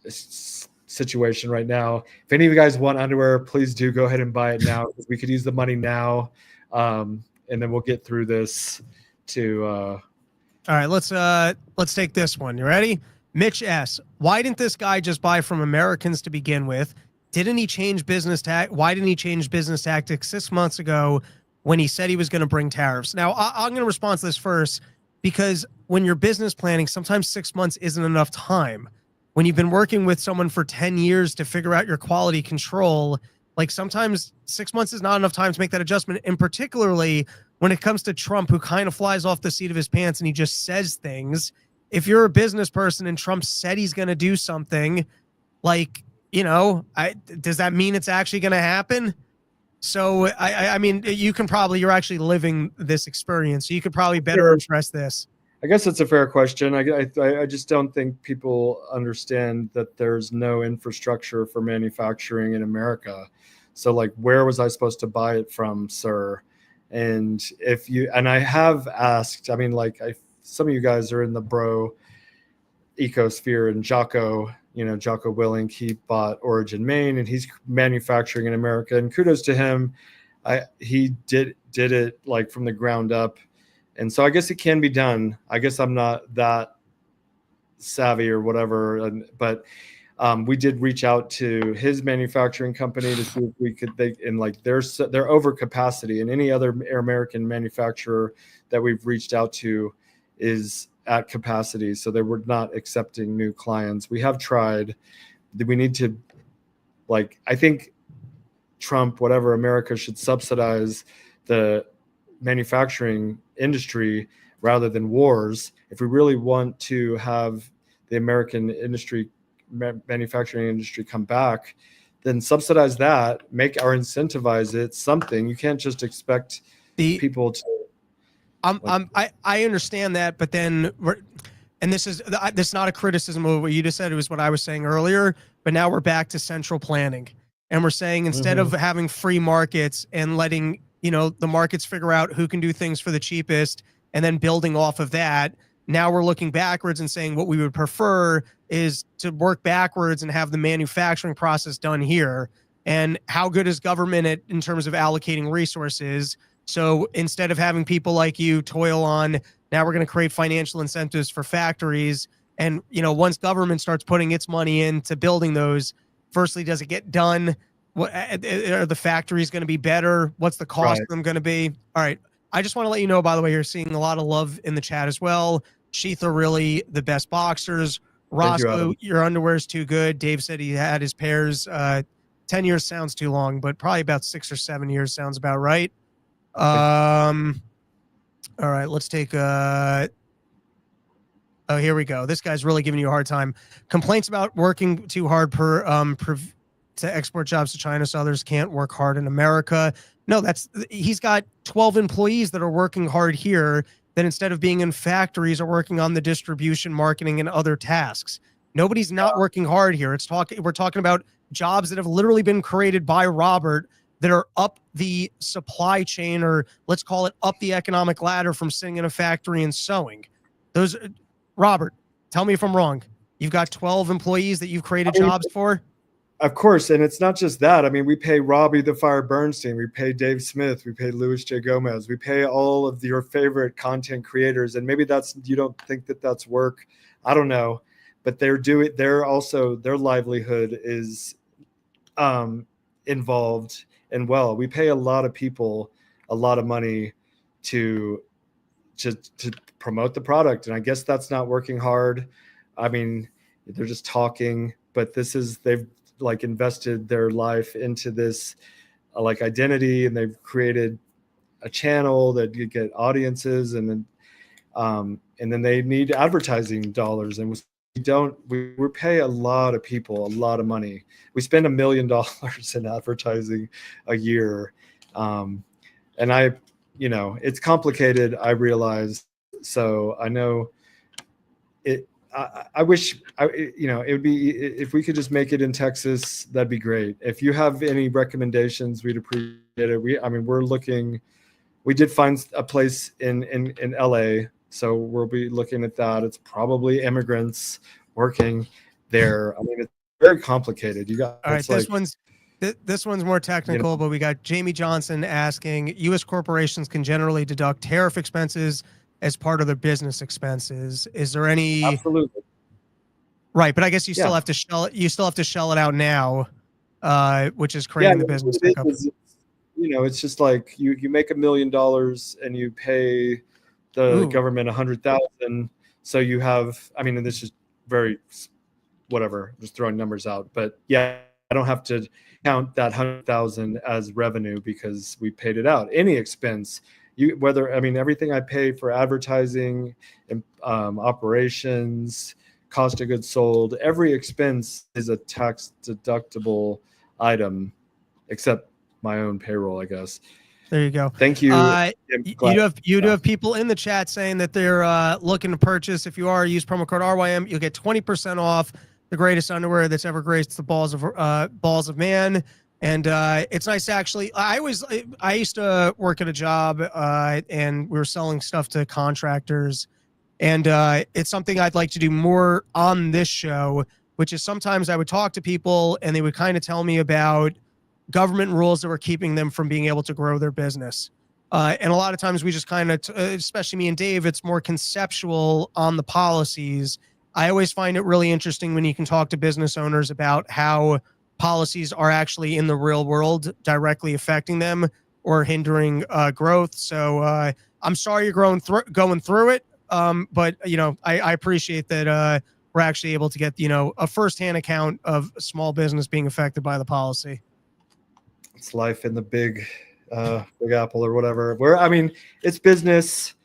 a situation right now. If any of you guys want underwear, please do go ahead and buy it now, because we could use the money now. And then we'll get through this to all right, let's take this one. You ready? Mitch S. Why didn't this guy just buy from Americans to begin with? Why didn't he change business tactics 6 months ago when he said he was going to bring tariffs? Now, I'm going to respond to this first, because when you're business planning, sometimes 6 months isn't enough time. When you've been working with someone for 10 years to figure out your quality control, like sometimes 6 months is not enough time to make that adjustment. And particularly when it comes to Trump, who kind of flies off the seat of his pants and he just says things. If you're a business person and Trump said he's going to do something, like, you know, does that mean it's actually going to happen? So, I mean, you're actually living this experience, so you could probably better address this. I guess it's a fair question. I just don't think people understand that there's no infrastructure for manufacturing in America. So like, where was I supposed to buy it from, sir? And I have asked, I mean, like some of you guys are in the bro ecosphere, and Jocko Willink, he bought Origin Maine, and he's manufacturing in America, and kudos to him. He did it like from the ground up. And so I guess it can be done. I guess I'm not that savvy or whatever, but we did reach out to his manufacturing company to see if we could. They're over capacity, and any other American manufacturer that we've reached out to is at capacity, so they were not accepting new clients. We have tried. We need to, I think Trump, whatever, America should subsidize the manufacturing industry rather than wars. If we really want to have the American manufacturing industry come back, then subsidize that, incentivize it something. You can't just expect people to. I understand that, but then this is not a criticism of what you just said. It was what I was saying earlier, but now we're back to central planning, and we're saying instead of having free markets and letting the markets figure out who can do things for the cheapest and then building off of that, now we're looking backwards and saying what we would prefer is to work backwards and have the manufacturing process done here. And how good is government in terms of allocating resources? So instead of having people like you toil on, now we're going to create financial incentives for factories. And, once government starts putting its money into building those, firstly, does it get done? What are the factories going to be better? What's the cost of them going to be? All right. I just want to let you know, by the way, you're seeing a lot of love in the chat as well. Sheath are really the best boxers. Roscoe, your underwear is too good. Dave said he had his pairs. 10 years sounds too long, but probably about 6 or 7 years sounds about right. All right, let's take oh, here we go. This guy's really giving you a hard time. Complaints about working too hard to export jobs to China so others can't work hard in America. No, he's got 12 employees that are working hard here that instead of being in factories are working on the distribution, marketing, and other tasks. Nobody's not working hard here. We're talking about jobs that have literally been created by Robert that are up the supply chain, or let's call it up the economic ladder from sitting in a factory and sewing. Those, Robert, tell me if I'm wrong. You've got 12 employees that you've created jobs for? Of course, and it's not just that. I mean, we pay Robbie the Fire Bernstein, we pay Dave Smith, we pay Louis J. Gomez, we pay all of your favorite content creators. And maybe that's, you don't think that that's work. I don't know, but they're also, their livelihood is involved. And well, we pay a lot of people a lot of money to promote the product. And I guess that's not working hard. I mean, they're just talking, but they've like invested their life into this like identity, and they've created a channel that you get audiences, and then they need advertising dollars, and we pay a lot of people a lot of money. We spend $1 million in advertising a year, and it's complicated, I realize. So I know it. I wish it would be, if we could just make it in Texas, that'd be great. If you have any recommendations, we'd appreciate it. We're looking. We did find a place in LA, so we'll be looking at that. It's probably immigrants working there. I mean, it's very complicated. You got all right. This one's more technical, but we got Jamie Johnson asking: U.S. corporations can generally deduct tariff expenses as part of their business expenses. Is there any? Absolutely. Right, but I guess you still have to shell it. You still have to shell it out now, which is creating the business pickup. It's just like you make $1 million and you pay the government $100,000. So you have, and this is very whatever, just throwing numbers out, but yeah, I don't have to count that 100,000 as revenue because we paid it out. Any expense. Everything I pay for advertising and operations, cost of goods sold, every expense is a tax deductible item, except my own payroll, I guess. There you go. Thank you. You do have people in the chat saying that they're looking to purchase. If you use promo code RYM, you'll get 20% off the greatest underwear that's ever graced the balls of man. And it's nice, actually. I used to work at a job and we were selling stuff to contractors. And it's something I'd like to do more on this show, which is sometimes I would talk to people and they would kind of tell me about government rules that were keeping them from being able to grow their business. And a lot of times we just kind of, especially me and Dave, it's more conceptual on the policies. I always find it really interesting when you can talk to business owners about how policies are actually in the real world directly affecting them or hindering growth. So I'm sorry you're going through it. But I appreciate that we're actually able to get, a firsthand account of a small business being affected by the policy. It's life in the big apple or whatever. It's business.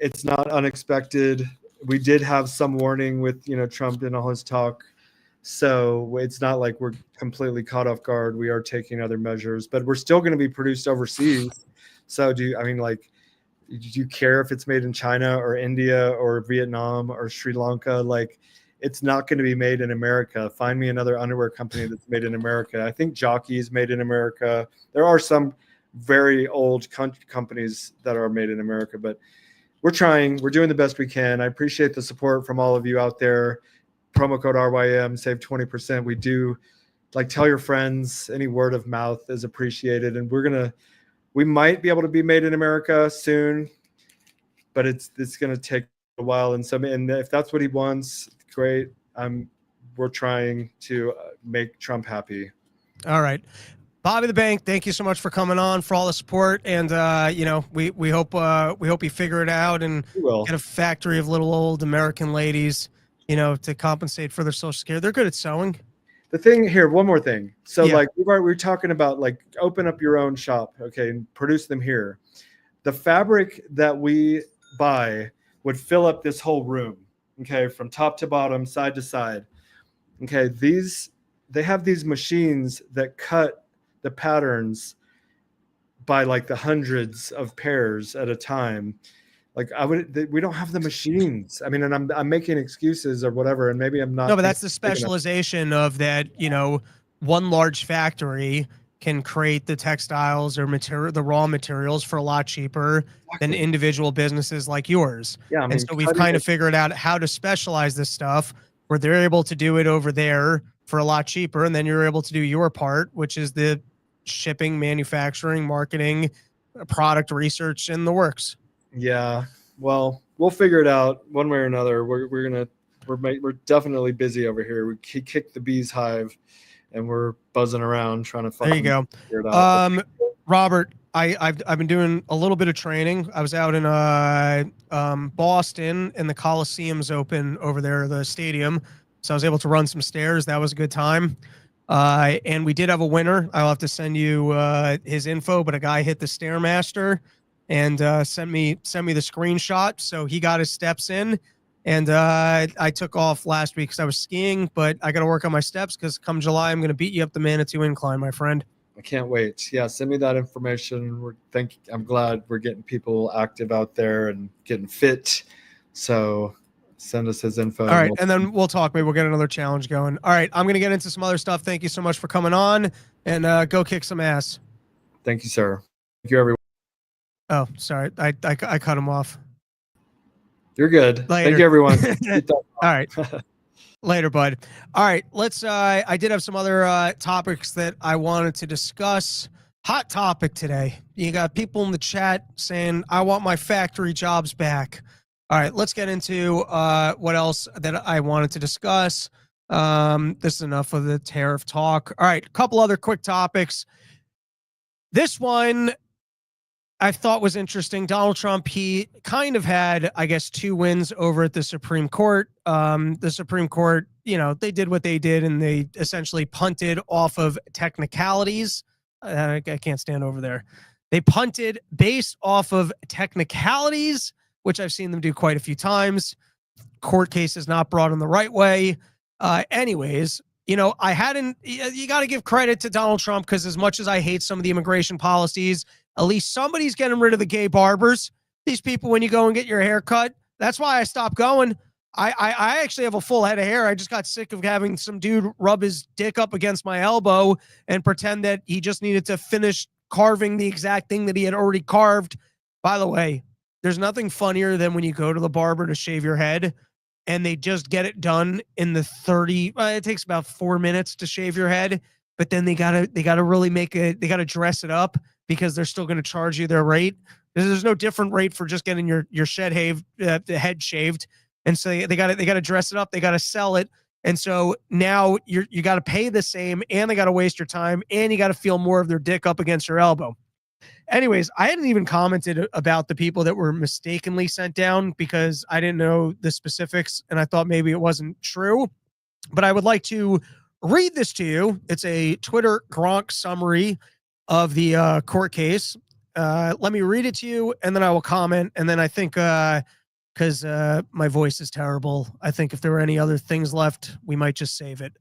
It's not unexpected. We did have some warning with, Trump and all his talk. So it's not like we're completely caught off guard. We are taking other measures, but we're still going to be produced overseas. So do you care if it's made in China or India or Vietnam or Sri Lanka? Like, it's not going to be made in America. Find me another underwear company that's made in America. I think Jockey is made in America. There are some very old companies that are made in America, but we're trying. We're doing the best we can. I appreciate the support from all of you out there. Promo code RYM, save 20%. We do, tell your friends. Any word of mouth is appreciated. And we might be able to be made in America soon, but it's going to take a while. And if that's what he wants, great. We're trying to make Trump happy. All right. Bobby the Bank, thank you so much for coming on, for all the support. And, we hope you figure it out and get a factory of little old American ladies, to compensate for their Social Security. They're good at sewing. The thing here, one more thing. So we're talking about open up your own shop, okay, and produce them here. The fabric that we buy would fill up this whole room, okay, from top to bottom, side to side. Okay, they have these machines that cut the patterns by the hundreds of pairs at a time. We don't have the machines. And I'm making excuses or whatever, and maybe I'm not. No, but that's the specialization of that, one large factory can create the textiles or the raw materials for a lot cheaper than individual businesses like yours. Yeah, I And mean, so we've kind of figured out how to specialize this stuff where they're able to do it over there for a lot cheaper. And then you're able to do your part, which is the shipping, manufacturing, marketing, product research in the works. Yeah, well, we'll figure it out one way or another. We're definitely busy over here. We kicked the bee's hive, and we're buzzing around trying to There you go. figure it out. Robert, I've been doing a little bit of training. I was out in Boston, and the Coliseum's open over there, the stadium. So I was able to run some stairs. That was a good time. And we did have a winner. I'll have to send you his info, but a guy hit the Stairmaster and sent me the screenshot. So he got his steps in. And I took off last week because I was skiing, but I got to work on my steps because come July, I'm going to beat you up the Manitou Incline, my friend. I can't wait. Yeah, send me that information. I'm glad we're getting people active out there and getting fit. So send us his info. All right, and then we'll talk. Maybe we'll get another challenge going. All right, I'm going to get into some other stuff. Thank you so much for coming on, and go kick some ass. Thank you, sir. Thank you, everyone. Oh, sorry. I cut him off. You're good. Later. Thank you, everyone. All right. Later, bud. All right, let's I did have some other topics that I wanted to discuss. Hot topic today. You got people in the chat saying, I want my factory jobs back. All right, let's get into what else that I wanted to discuss. This is enough of the tariff talk. All right, a couple other quick topics. This one I thought was interesting. Donald Trump, he kind of had, I guess, 2 wins over at the Supreme Court. The Supreme Court, they did what they did, and they essentially punted off of technicalities. I can't stand over there. They punted based off of technicalities, which I've seen them do quite a few times. Court cases not brought in the right way. Anyways, you got to give credit to Donald Trump because as much as I hate some of the immigration policies, at least somebody's getting rid of the gay barbers. These people, when you go and get your hair cut, that's why I stopped going. I actually have a full head of hair. I just got sick of having some dude rub his dick up against my elbow and pretend that he just needed to finish carving the exact thing that he had already carved. By the way, there's nothing funnier than when you go to the barber to shave your head and they just get it done in the it takes about 4 minutes to shave your head, but then they gotta really they gotta dress it up because they're still going to charge you their rate. There's no different rate for just getting your the head shaved. And so they got to dress it up. They got to sell it. And so now you got to pay the same, and they got to waste your time, and you got to feel more of their dick up against your elbow. Anyways, I hadn't even commented about the people that were mistakenly sent down because I didn't know the specifics, and I thought maybe it wasn't true. But I would like to read this to you. It's a Twitter Gronk summary of the court case. Let me read it to you, and then I will comment. And then I think, because my voice is terrible, I think if there were any other things left, we might just save it.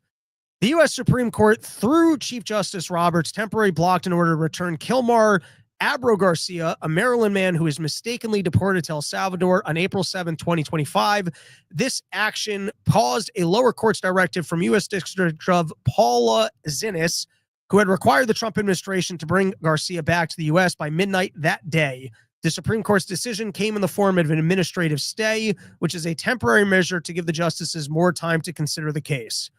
The U.S. Supreme Court, through Chief Justice Roberts, temporarily blocked an order to return Kilmar Abro Garcia, a Maryland man who was mistakenly deported to El Salvador on April 7, 2025. This action paused a lower court's directive from U.S. District Judge Paula Zinnes, who had required the Trump administration to bring Garcia back to the U.S. by midnight that day. The Supreme Court's decision came in the form of an administrative stay, which is a temporary measure to give the justices more time to consider the case.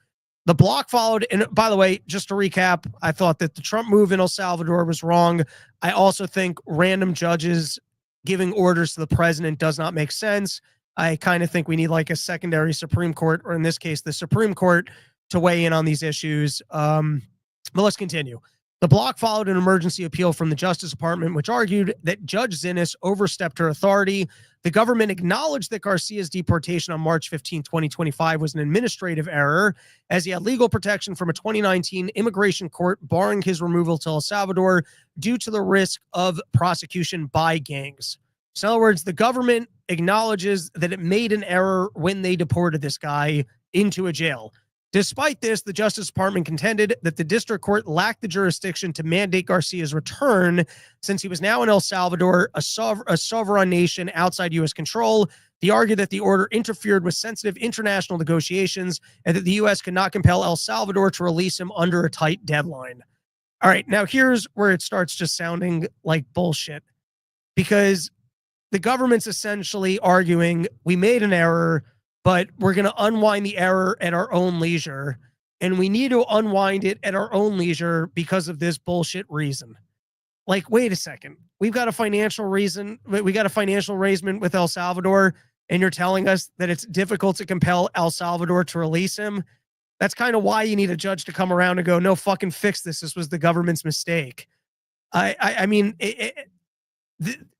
The block followed, and by the way, just to recap, I thought that the Trump move in El Salvador was wrong. I also think random judges giving orders to the president does not make sense. I kind of think we need like a secondary Supreme Court, or in this case, the Supreme Court, to weigh in on these issues. But let's continue. The block followed an emergency appeal from the Justice Department, which argued that Judge Zinnes overstepped her authority. The government acknowledged that Garcia's deportation on March 15, 2025 was an administrative error, as he had legal protection from a 2019 immigration court barring his removal to El Salvador due to the risk of prosecution by gangs. So in other words, the government acknowledges that it made an error when they deported this guy into a jail. Despite this, the Justice Department contended that the district court lacked the jurisdiction to mandate Garcia's return since he was now in El Salvador, a sovereign nation outside U.S. control. They argued that the order interfered with sensitive international negotiations and that the U.S. could not compel El Salvador to release him under a tight deadline. All right, now here's where it starts just sounding like bullshit, because the government's essentially arguing we made an error, but we're going to unwind the error at our own leisure. And we need to unwind it at our own leisure because of this bullshit reason. Like, wait a second. We've got a financial reason. We got a financial arrangement with El Salvador, and you're telling us that it's difficult to compel El Salvador to release him. That's kind of why you need a judge to come around and go, no, fucking fix this. This was the government's mistake. I mean,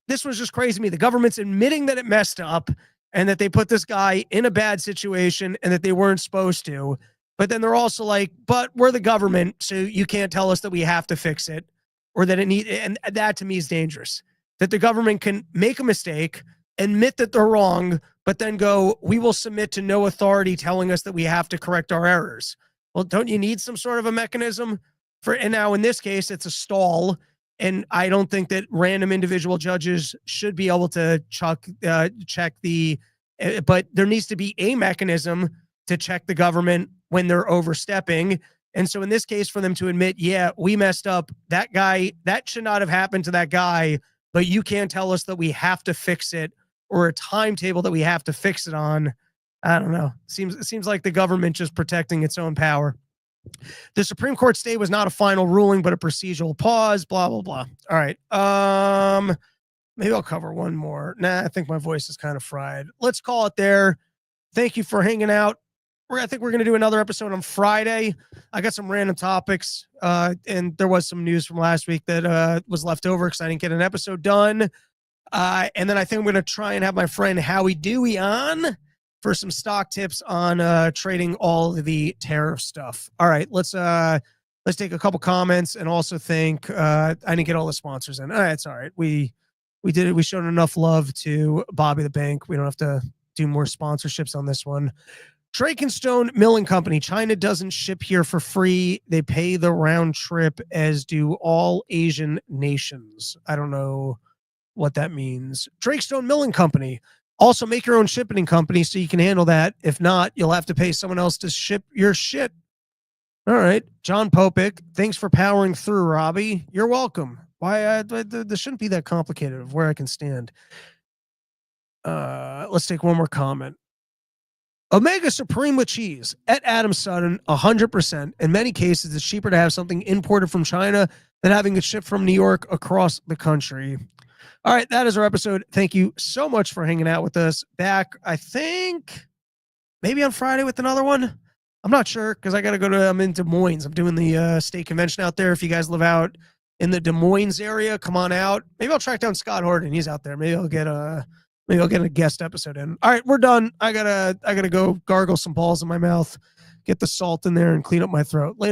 this was just crazy to me. The government's admitting that it messed up and that they put this guy in a bad situation and that they weren't supposed to. But then they're also like, but we're the government, so you can't tell us that we have to fix it or that it need. And that to me is dangerous. That the government can make a mistake, admit that they're wrong, but then go, we will submit to no authority telling us that we have to correct our errors. Well, don't you need some sort of a mechanism for? And now in this case, it's a stall. And I don't think that random individual judges should be able to check the, but there needs to be a mechanism to check the government when they're overstepping. And so in this case, for them to admit, yeah, we messed up, that guy, that should not have happened to that guy, but you can't tell us that we have to fix it or a timetable that we have to fix it on. I don't know. It seems like the government just protecting its own power. The Supreme Court stay was not a final ruling, but a procedural pause, blah, blah, blah. All right. Maybe I'll cover one more. Nah, I think my voice is kind of fried. Let's call it there. Thank you for hanging out. I think we're going to do another episode on Friday. I got some random topics, and there was some news from last week that was left over because I didn't get an episode done. And then I think I'm going to try and have my friend Howie Dewey on for some stock tips on trading all of the tariff stuff. All right, let's take a couple comments and also thank I didn't get all the sponsors in. It's all right. We did it. We showed enough love to Bobby the Bank. We don't have to do more sponsorships on this one. Drakenstone Milling Company. China doesn't ship here for free. They pay the round trip, as do all Asian nations. I don't know what that means. Drakestone Milling Company. Also make your own shipping company so you can handle that. If not, you'll have to pay someone else to ship your shit. All right. John Popick. Thanks for powering through, Robbie. You're welcome. Why? This shouldn't be that complicated of where I can stand. Let's take one more comment. Omega Supreme with cheese at Adam Sutton, 100%. In many cases, it's cheaper to have something imported from China than having it shipped from New York across the country. All right, that is our episode. Thank you so much for hanging out with us. Back, I think, maybe on Friday with another one. I'm not sure because I got to go to, I'm in Des Moines. I'm doing the state convention out there. If you guys live out in the Des Moines area, come on out. Maybe I'll track down Scott Horton. He's out there. Maybe I'll get a guest episode in. All right, we're done. I gotta go gargle some balls in my mouth, get the salt in there and clean up my throat. Later.